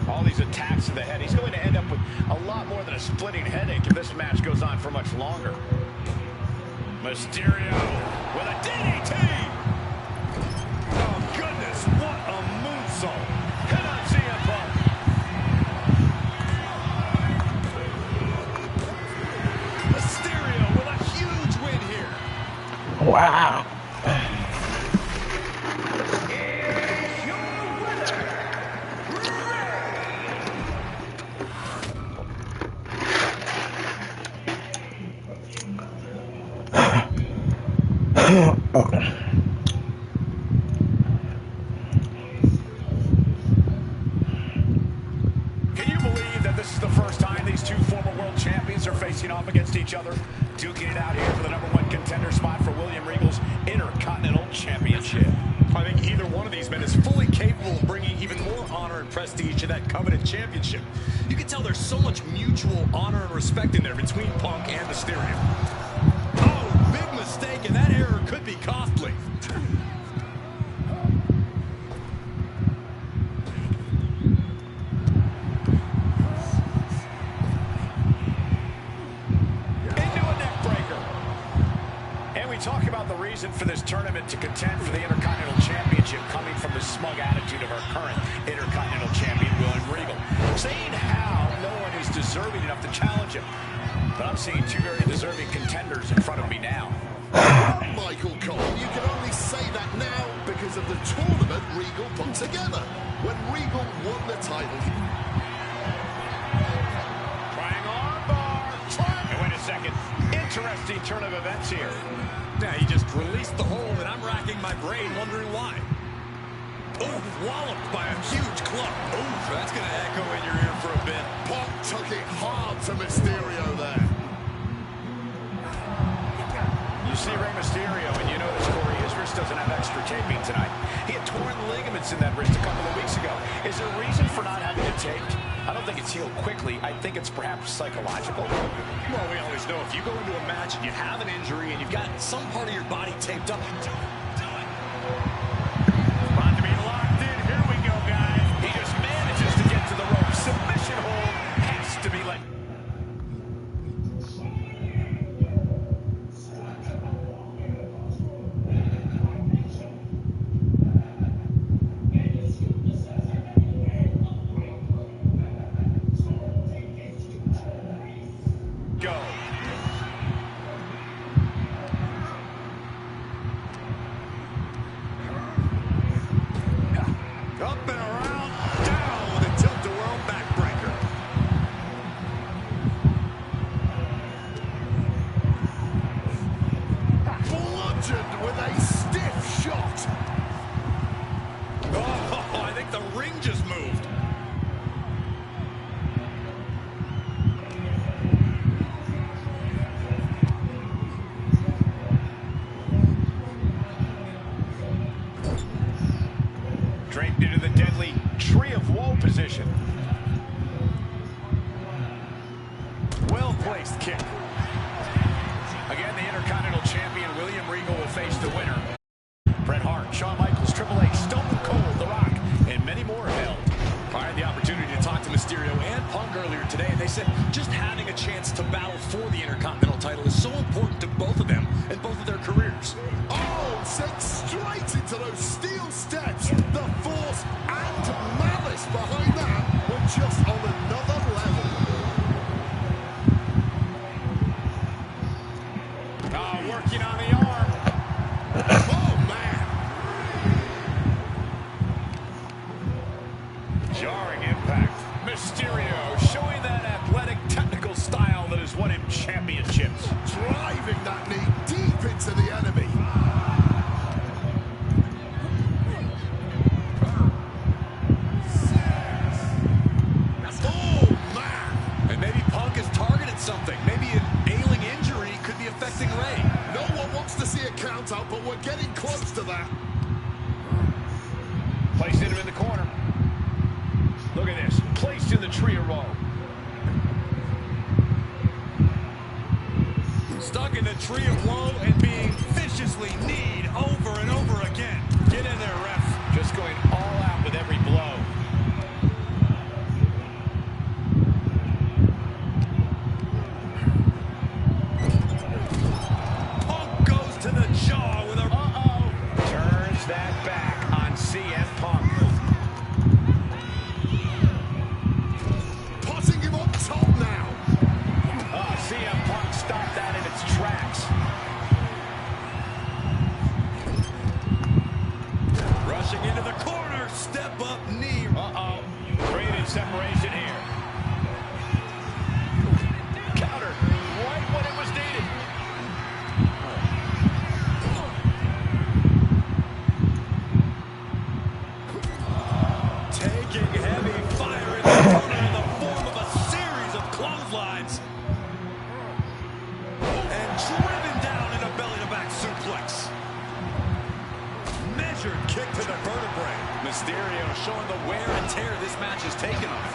All these attacks to the head. He's going to end up with a lot more than a splitting headache if this match goes on for much longer. Mysterio with a DDT. Oh, goodness, what a moonsault. Come on, CM Punk. Mysterio with a huge win here. Wow. Oh. is the first time these two former world champions are facing off against each other. Duking it out here for the #1 contender spot for William Regal's Intercontinental Championship. I think either one of these men is fully capable of bringing even more honor and prestige to that coveted championship. You can tell there's so much mutual honor and respect in there between Punk and Mysterio. Oh, big mistake, and that error could be costly. Talk about the reason for this tournament to contend for the Intercontinental Championship coming from the smug attitude of our current Intercontinental Champion, William Regal. Saying how no one is deserving enough to challenge him. But I'm seeing two very deserving contenders in front of me now. Michael Cole, you can only say that now because of the tournament Regal put together. When Regal won the title... Trying armbar. And wait a second. Interesting turn of events here. Yeah, he just released the hold, and I'm racking my brain wondering why. Ooh, walloped by a huge club. Ooh, that's going to echo in your ear for a bit. Punk took it hard to Mysterio there. You see Rey Mysterio, and you notice, Corey, his wrist doesn't have extra taping tonight. He had torn ligaments in that wrist a couple of weeks ago. Is there a reason for not having it taped? I don't think it's healed quickly. I think it's perhaps psychological. Well, we always know if you go into a match and you have an injury and you've got some part of your body taped up, About to be locked in. Here we go, guys. He just manages to get to the rope. Submission hold has to be let. Go. up and around, down with a tilt-a-whirl backbreaker. Bludgeoned with a stiff shot. Oh, I think the ring just moved. Draped into the deadly Tree of Woe position. Well-placed kick. Again, the Intercontinental Champion, William Regal, will face the winner. Bret Hart, Shawn Michaels, Triple H, Stone Cold, The Rock, and many more held. I had the opportunity to talk to Mysterio and Punk earlier today, and they said just having a chance to battle for the Intercontinental title is so important to both of them and both of their careers. Oh, sent straight into those steel steps. The force and malice behind that were just on another level. Oh, working on the arm. Oh, man. Jarring impact. Mysterio showing that athletic, technical style that has won him championships. Driving that knee deep into the enemy. Oh, man. And maybe Punk has targeted something. Maybe an ailing injury could be affecting Ray. No one wants to see a count out, but we're getting close to that. Placed him in the corner. Look at this. Placed in the Tree of Woe. Stuck in the Tree of Woe and being viciously kneed over and over again. Get in there, ref. Just going all out with every blow. Punk goes to the jaw with a... Turns that back on CM Punk. Putting him on top now. CM Punk stopped that in its tracks. Rushing into the corner. Step up knee. Created separation here. Counter right when it was needed. Taking heavy fire in the corner in the form of a series Mysterio showing the wear and tear this match has taken him.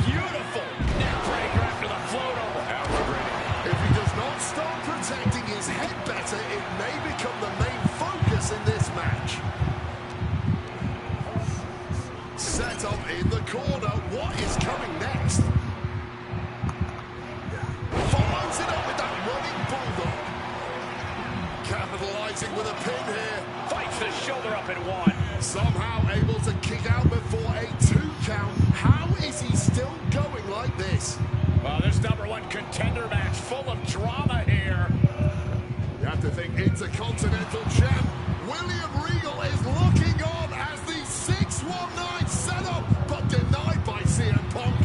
Beautiful neck breaker after the float over. If he does not start protecting his head better, it may become the main focus in this match. Set up in the corner. What is coming next? Follows it up with that running bulldog. Capitalizing with a pin here. Fights the shoulder up in one. Somehow able to kick out before a 2 count. How is he still going like this? Well, this #1 contender match full of drama here. You have to think Intercontinental Champ William Regal is looking on as the 619 setup, but denied by CM Punk.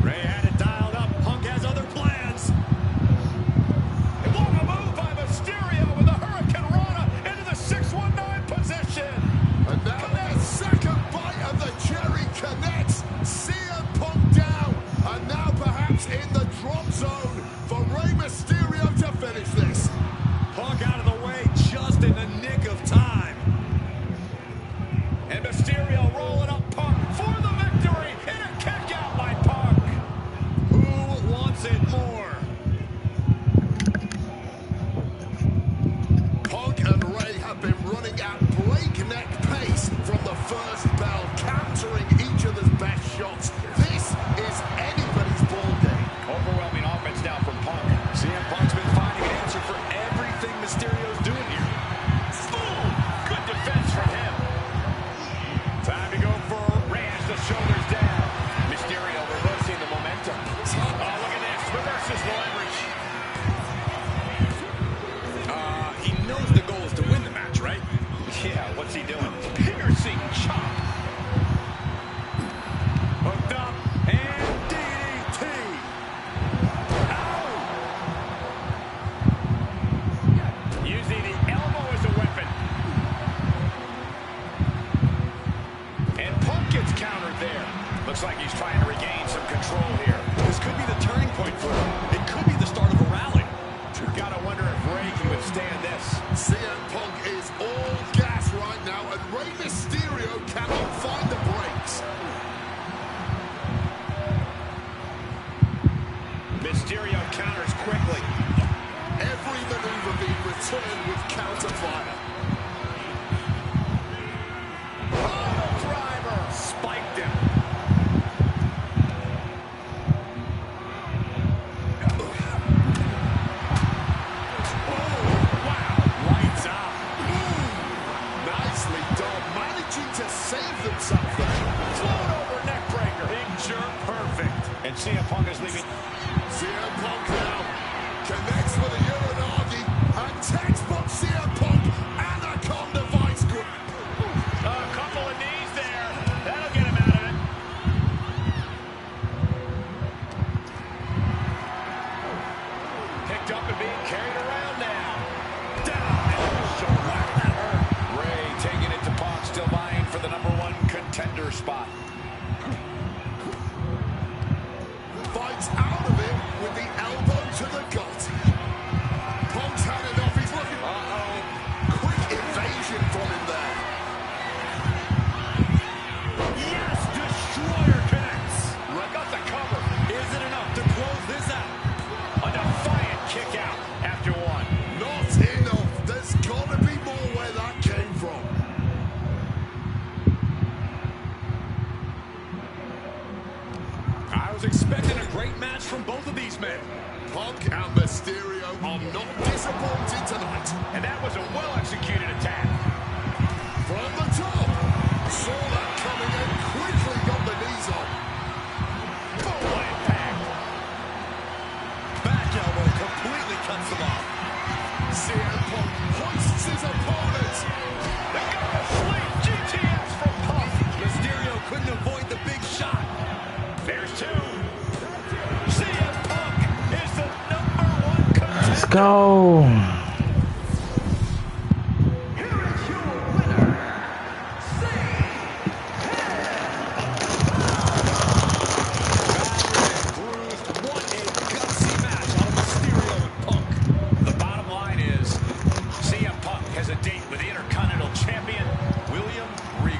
Ray had it dialed up. Punk has other plans. And what a move by Mysterio with the Hurricane Rana into the 619 position. And now their second bite of the cherry connects. CM Punk down. And now perhaps in the drop zone for Rey Mysterio to finish this. Punk out of the way just in the nick of time. And Mysterio rolling up Punk for the victory. And a kick out by Punk. Who wants it more? Punk and Rey have been running at breakneck pace from the first bell, countering each other's best shots. This is anybody's ball game. Overwhelming offense now from Punk. CM Punk's been finding an answer for everything Mysterio's doing here. Boom! Good defense from him. Time to go for Rey as the shoulders down. Mysterio reversing the momentum. Oh, look at this. Reverses the leverage. He knows the goal is to win the match, right? Yeah, what's he doing? Piercing chop. Hooked up and DDT. Ow! Using the elbow as a weapon. And Punk gets countered there. Looks like he's trying to regain some control here. This could be the turning point for him. It could be the start of a rally. Gotta wonder if Rey can withstand this. CM Punk is all gas right now, and Rey Mysterio cannot find the brakes. Mysterio counters quickly. Every maneuver being returned with counter fire. Oh, driver! Spiked him. Nicely done, managing to save themselves there. Float over neck breaker. Picture perfect. And CM Punk is leaving. CM Punk now connects with a Uranagi, and textbook CM Punk Anaconda Vice Grip. A couple of knees there. That'll get him out of it. Picked up and being carried around now. Down. Wow, that hurt. Rey taking it to Punk, still vying for the #1 contender spot. Fights out of it with the elbow to the gut. Punk's had enough. He's looking. Quick evasion from him there. Yes, Destroyer connects. Got the cover. Is it enough to close this out? A defiant kick out after one. Not enough. There's got to be more where that came from. I was expecting a great match from both of these men. Punk and Mysterio are not disappointed tonight. And that was a well-executed attack. From the top, saw that coming and quickly got the knees on. Boom, what impact. Back elbow completely cuts them off. CM Punk hoists his opponent. They got the sleep GTS from Punk. Mysterio couldn't avoid the big shot. There's two. CM Punk is the #1 contender. Let's go. Here is your winner, What a gutsy match out of Mysterio and Punk. The bottom line is CM Punk has a date with the Intercontinental Champion, William Regal.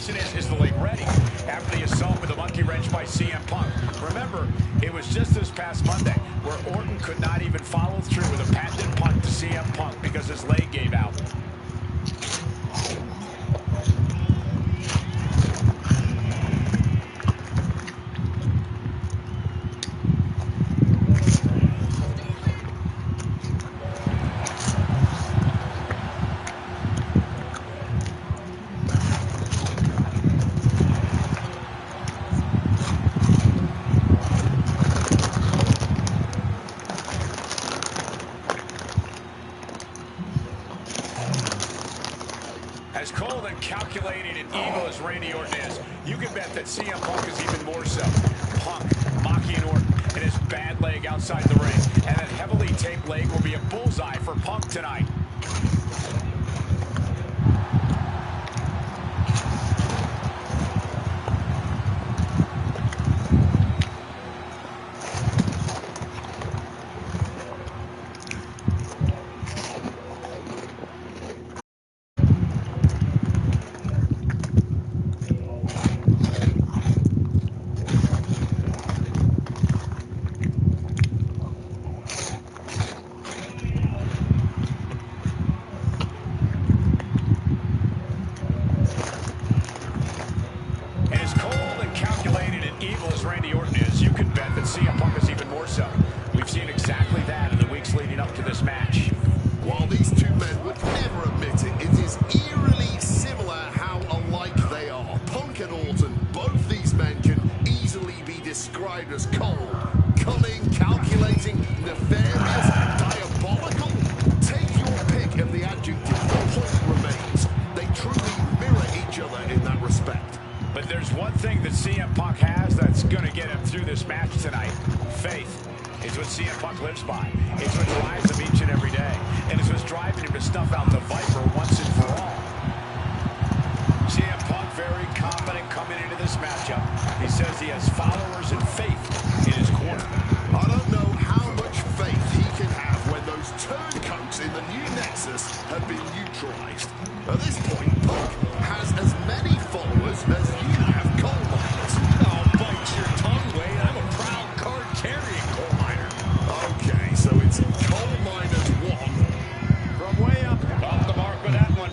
question is the leg ready after the assault with a monkey wrench by CM Punk? Remember, it was just this past Monday where Orton could not even follow through with a patented punt to CM Punk because his leg gave out. As cold and calculated and evil as Randy Orton is, you can bet that CM Punk is even more so. Punk mocking Orton and his bad leg outside the ring. And that heavily taped leg will be a bullseye for Punk tonight. Randy Orton is, you can bet that CM Punk is even more so. We've seen exactly that in the weeks leading up to this match. While these two men would never admit it, it is eerily similar how alike they are. Punk and Orton, both these men can easily be described as cold, cunning, calculating, nefarious, diabolical. Take your pick of the adjective, the point remains. They truly mirror each other in that respect. But there's one thing that CM Punk has that's going to get him through this match tonight. Faith. It's what CM Punk lives by. It's what drives him each and every day. And it's what's driving him to snuff out the Viper once and for all. CM Punk very confident coming into this matchup. He says he has followers and faith in his corner. I don't know how much faith he can have when those turncoats in the new Nexus have been neutralized. At this point, Punk has as many followers as you have coal miners. Oh, bite your tongue, Wade. I'm a proud card-carrying coal miner. Okay, so it's coal miners 1. From way up, off the mark with that one.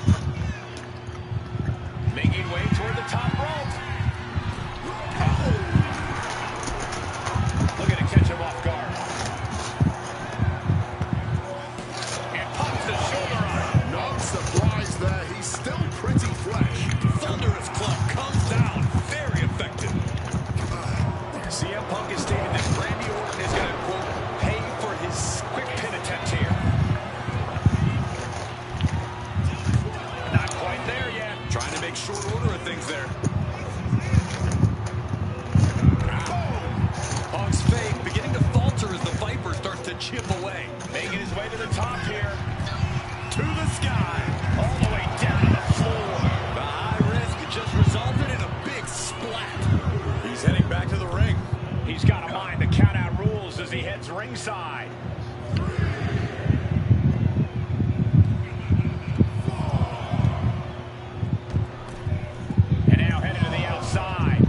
Making way toward the top rope. Looking to catch him off guard. And pumps the shoulder on. No surprise there, he's still pretty fresh. Thunderous club comes down. Very effective. CM Punk has stated that Randy Orton is going to, quote, pay for his quick pin attempt here. Not quite there yet. Trying to make short order of things there. Punk's faith beginning to falter as the Viper starts to chip away. Making his way to the top here. To the sky. All the way down to the floor. The high risk just resulted in a big splat. He's heading back to the ring. He's got a mind to count out rules as he heads ringside. And now headed to the outside.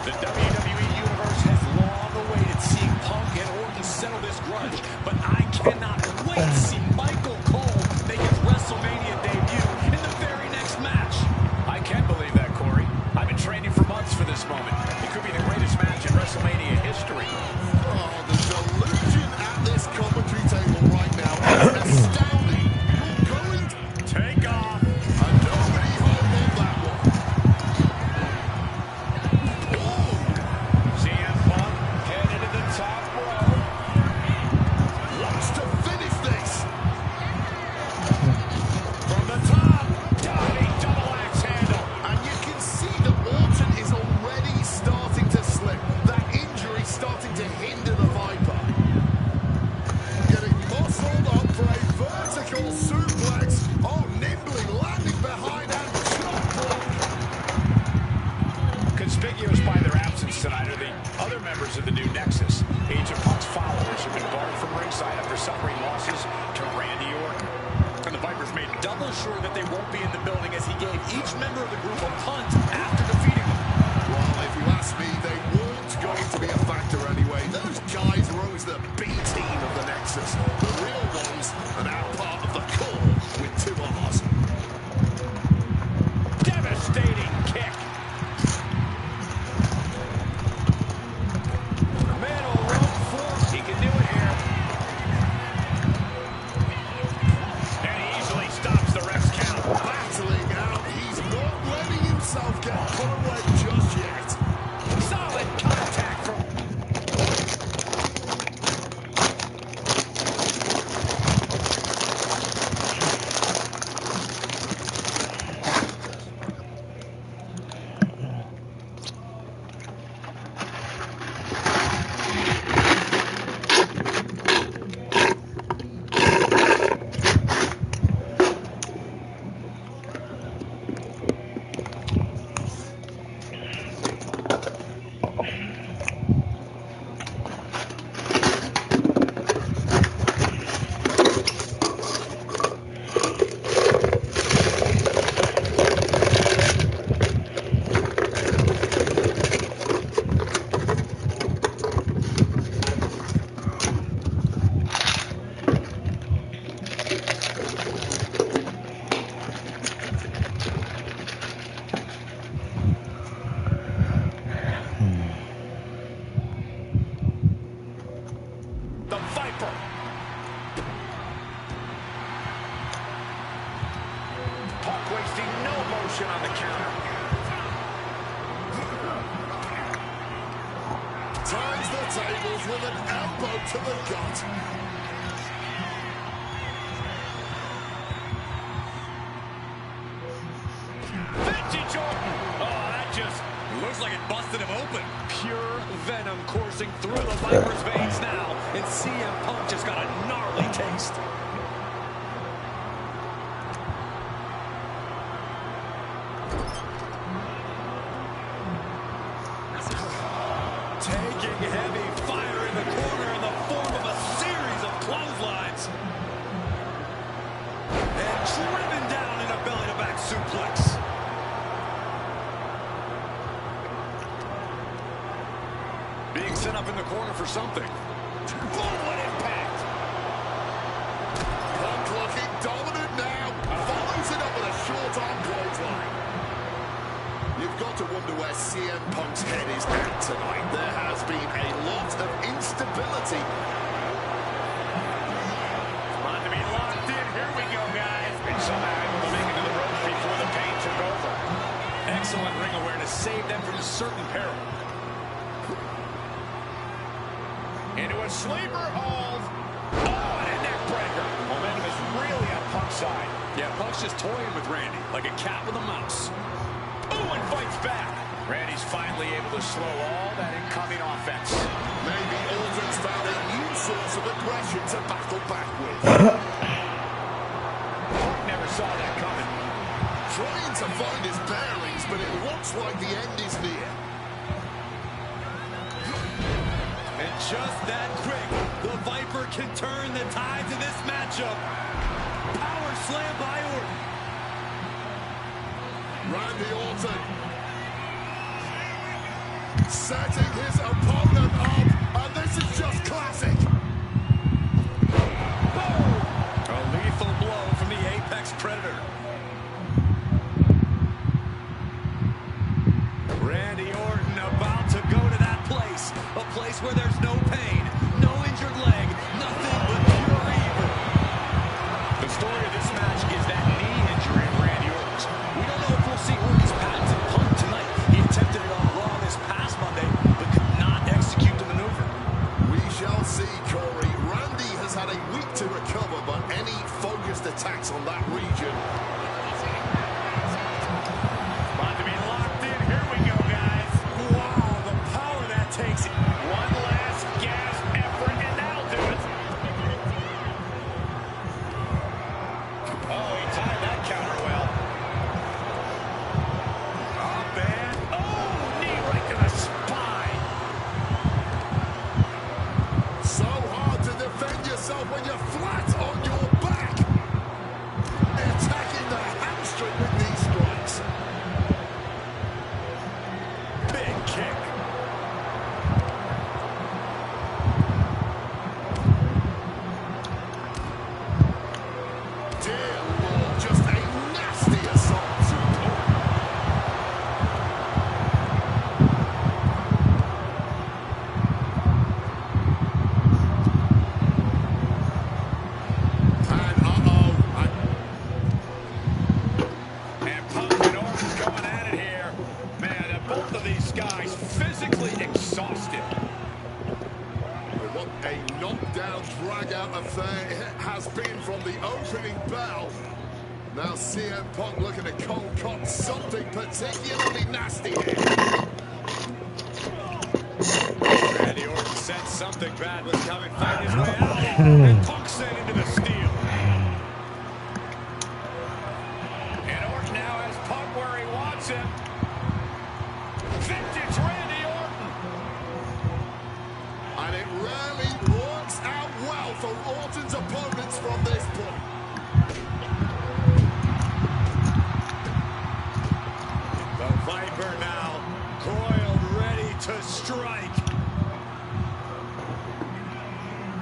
The WWE Universe has long awaited seeing Punk and Orton settle this grudge, but I cannot wait to see Michael Cole make his WrestleMania debut in the very next match. I can believe that, Corey. I've been training for months for this moment. It could be the greatest match in WrestleMania each member of the group a punt after defeating them. Well, if you ask me, they weren't going to be a factor anyway. Those guys are always the B team of the Nexus. The real ones are now part of the core with 2 R's. Devastating kick. Middle rope fork. He can do it here. And he easily stops the ref's count. Battling out. He's not letting himself get put away just yet. Solid contact from... The Viper. Punk wasting no motion on the counter. Turns the tables with an elbow to the gut. Vintage Orton. Oh, that just... Looks like it busted him open. Pure venom coursing through the Viper's veins now. And CM Punk just got a gnarly taste. Taking heavy fire in the corner in the form of a series of clotheslines. And driven down in a belly-to-back suplex. Being set up in the corner for something. Boom, what impact! Punk looking dominant now. Follows it up with a short arm clothesline. You've got to wonder where CM Punk's head is at tonight. There has been a lot of instability. On to be locked in. Here we go, guys. And somehow able to make it to the ropes before the pain took over. Excellent ring awareness saved them from certain peril. Into a sleeper hold. Oh, and a neck breaker. Momentum is really on Punk's side. Yeah, Punk's just toying with Randy like a cat with a mouse. Oh, and fights back. Randy's finally able to slow all that incoming offense. Maybe Orton's found a new source of aggression to battle back with. Punk never saw that coming. Trying to find his bearings, but it looks like the end is near. And just that quick, the Viper can turn the tides of this matchup. Power slam by Orton. Randy Orton setting his opponent up, and this is just classic. A lethal blow from the Apex Predator. Randy Orton about to go to that place. A place where there's no pain, no injured leg, nothing but pure evil. The story of this match is that knee injury of Randy Orton's. We don't know if we'll see Orton's patented Punk tonight. He attempted it on Raw this past Monday, but could not execute the maneuver. We shall see, Corey. Randy has had a week to recover, but any focused attacks on that region. About to be locked in. Here we go, guys. Wow, the power that takes. One last drag-out affair has been from the opening bell. Now CM Punk looking to concoct something particularly nasty here. Randy Orton sensed something bad was coming, fighting his way out, and Punk sent into the steel. And Orton now has Punk where he wants him. Vintage Randy Orton. And it rarely works out well for Orton's opponents from this point. The Viper now coiled, ready to strike.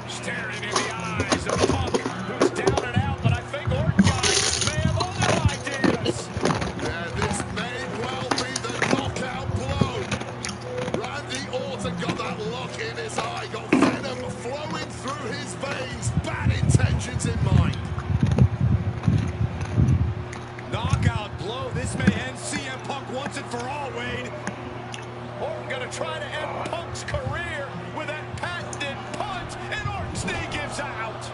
Staring in the eyes of Punk, who's down and out, but I think Orton guys may have other ideas. Yeah, this may well be the knockout blow. Randy Orton got that look in his eye, got venom flowing through his veins, bad intentions in mind. Knockout blow. This may end CM Punk once and for all, Wade. Orton gonna try to end Punk's career with that patented punch, and Orton's knee gives out.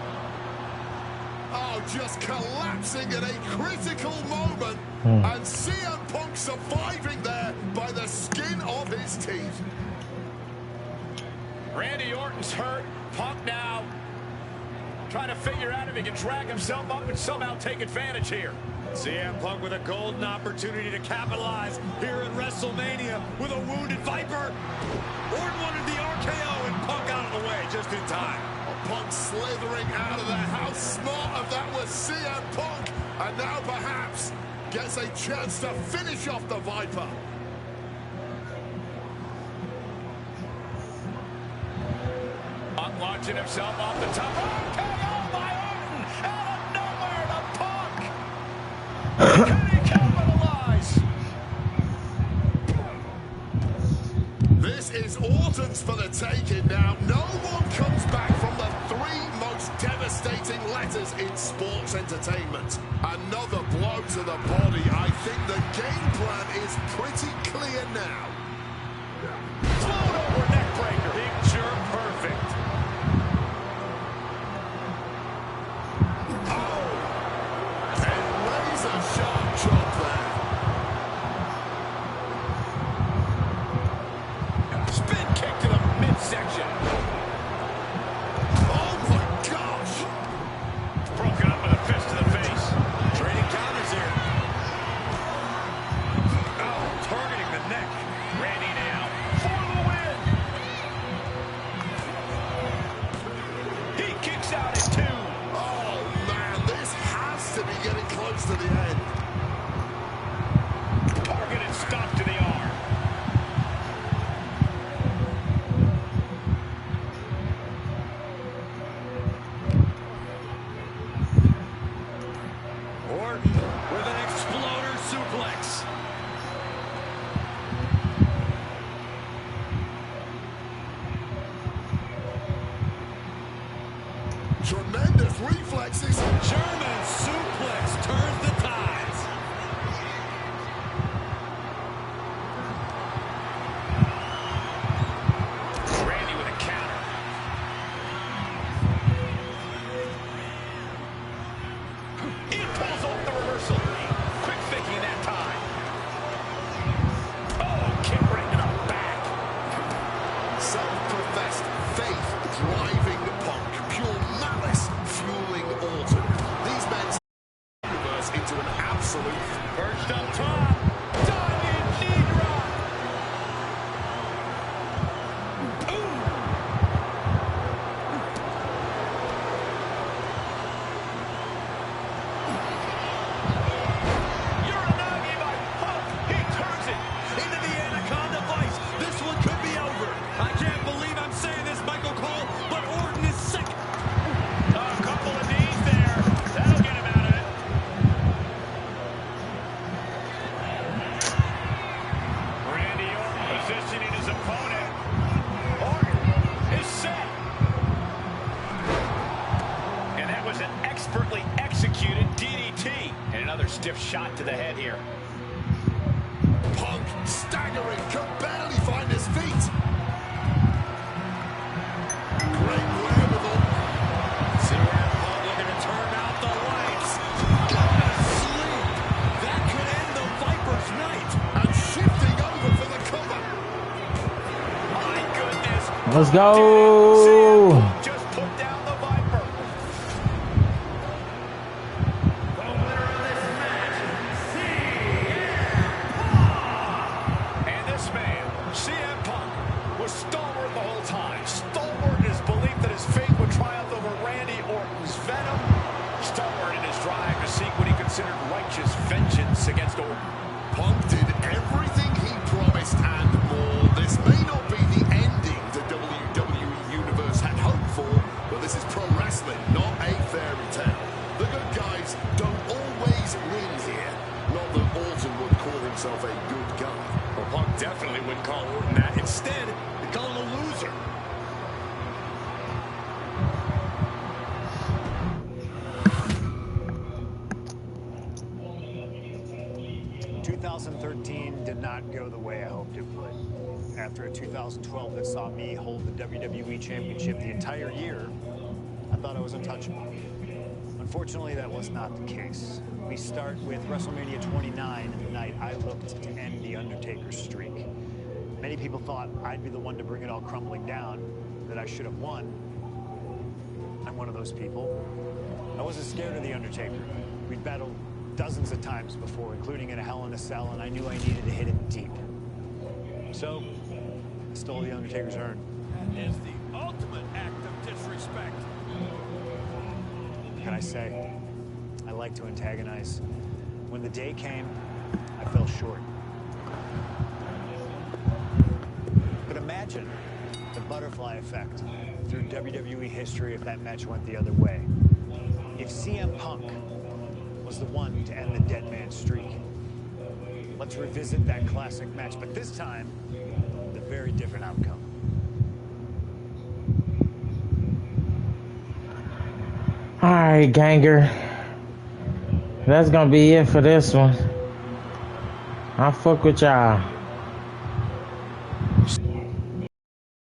Oh, just collapsing at a critical moment. And CM Punk surviving there by the skin of his teeth. Randy Orton's hurt. Punk now trying to figure out if he can drag himself up and somehow take advantage here. CM Punk with a golden opportunity to capitalize here in WrestleMania with a wounded Viper. Orton wanted the RKO and Punk out of the way just in time. Punk slithering out of there. How smart of that was CM Punk. And now perhaps gets a chance to finish off the Viper. Punk launching himself off the top. RKO by Orton out of nowhere to Punk. Can he capitalize? This is Orton's for the taking now. No one comes back from the three most devastating letters in sports entertainment. Another blow to the body. I think the game plan is pretty clear now. Float over neck breaker. Picture perfect. Oh! And razor sharp chop there. Spin kick to the midsection. Oh my gosh! Broken up with a fist to the face. Trading counters here. Oh, targeting the neck. Randy now for the win. He kicks out at 2. Oh man, this has to be getting close to the end. Targeted stop to the arm. Orton with an exploder suplex. Tremendous reflexes. German suplex turns the tides. Randy with a counter. He pulls off the reversal. Quick thinking that time. Oh, kick right to the back. Self-professed faith driving Punk. Pure malice fueling Orton. These men reverse into an absolute. Perched up top. Diving knee drop. Ooh. Uranagi by Punk. He turns it into the Anaconda Vice. This one could be over. I can't believe I'm saying this, Michael Cole, but Orton is sick. A couple of knees there. That'll get him out of it. Randy Orton positioning his opponent. Orton is set. And that was an expertly executed DDT. And another stiff shot to the head here. Punk staggering, could barely find his feet. Great wherewithal. Let's go. CM Punk just put down the Viper. The winner of this match, CM Punk. And this man, CM Punk, was stalwart the whole time. Stalwart in his belief that his fate would triumph over Randy Orton's venom. Stalwart in his drive to seek what he considered righteous vengeance against Orton. Punk did everything he promised and more. This may not be the ending the WWE Universe had hoped for, but this is pro wrestling, not a fairy tale. The good guys don't always win here. Not that Orton would call himself a good guy. Well, Punk definitely wouldn't call Orton that. Instead, he'd call him a loser. 2013 did not go the way I hoped it would. After a 2012 that saw me hold the WWE Championship the entire year, I thought I was untouchable. Unfortunately, that was not the case. We start with WrestleMania 29 and the night I looked to end The Undertaker's streak. Many people thought I'd be the one to bring it all crumbling down, that I should have won. I'm one of those people. I wasn't scared of The Undertaker. We'd battled dozens of times before, including in a Hell in a Cell, and I knew I needed to hit him deep. So, I stole The Undertaker's urn. That is the ultimate act of disrespect. What can I say? I like to antagonize. When the day came, I fell short. But imagine the butterfly effect through WWE history if that match went the other way. If CM Punk was the one to end the dead man streak. Let's revisit that classic match, but this time, with a very different outcome. Alright, ganger. That's gonna be it for this one. I fuck with y'all.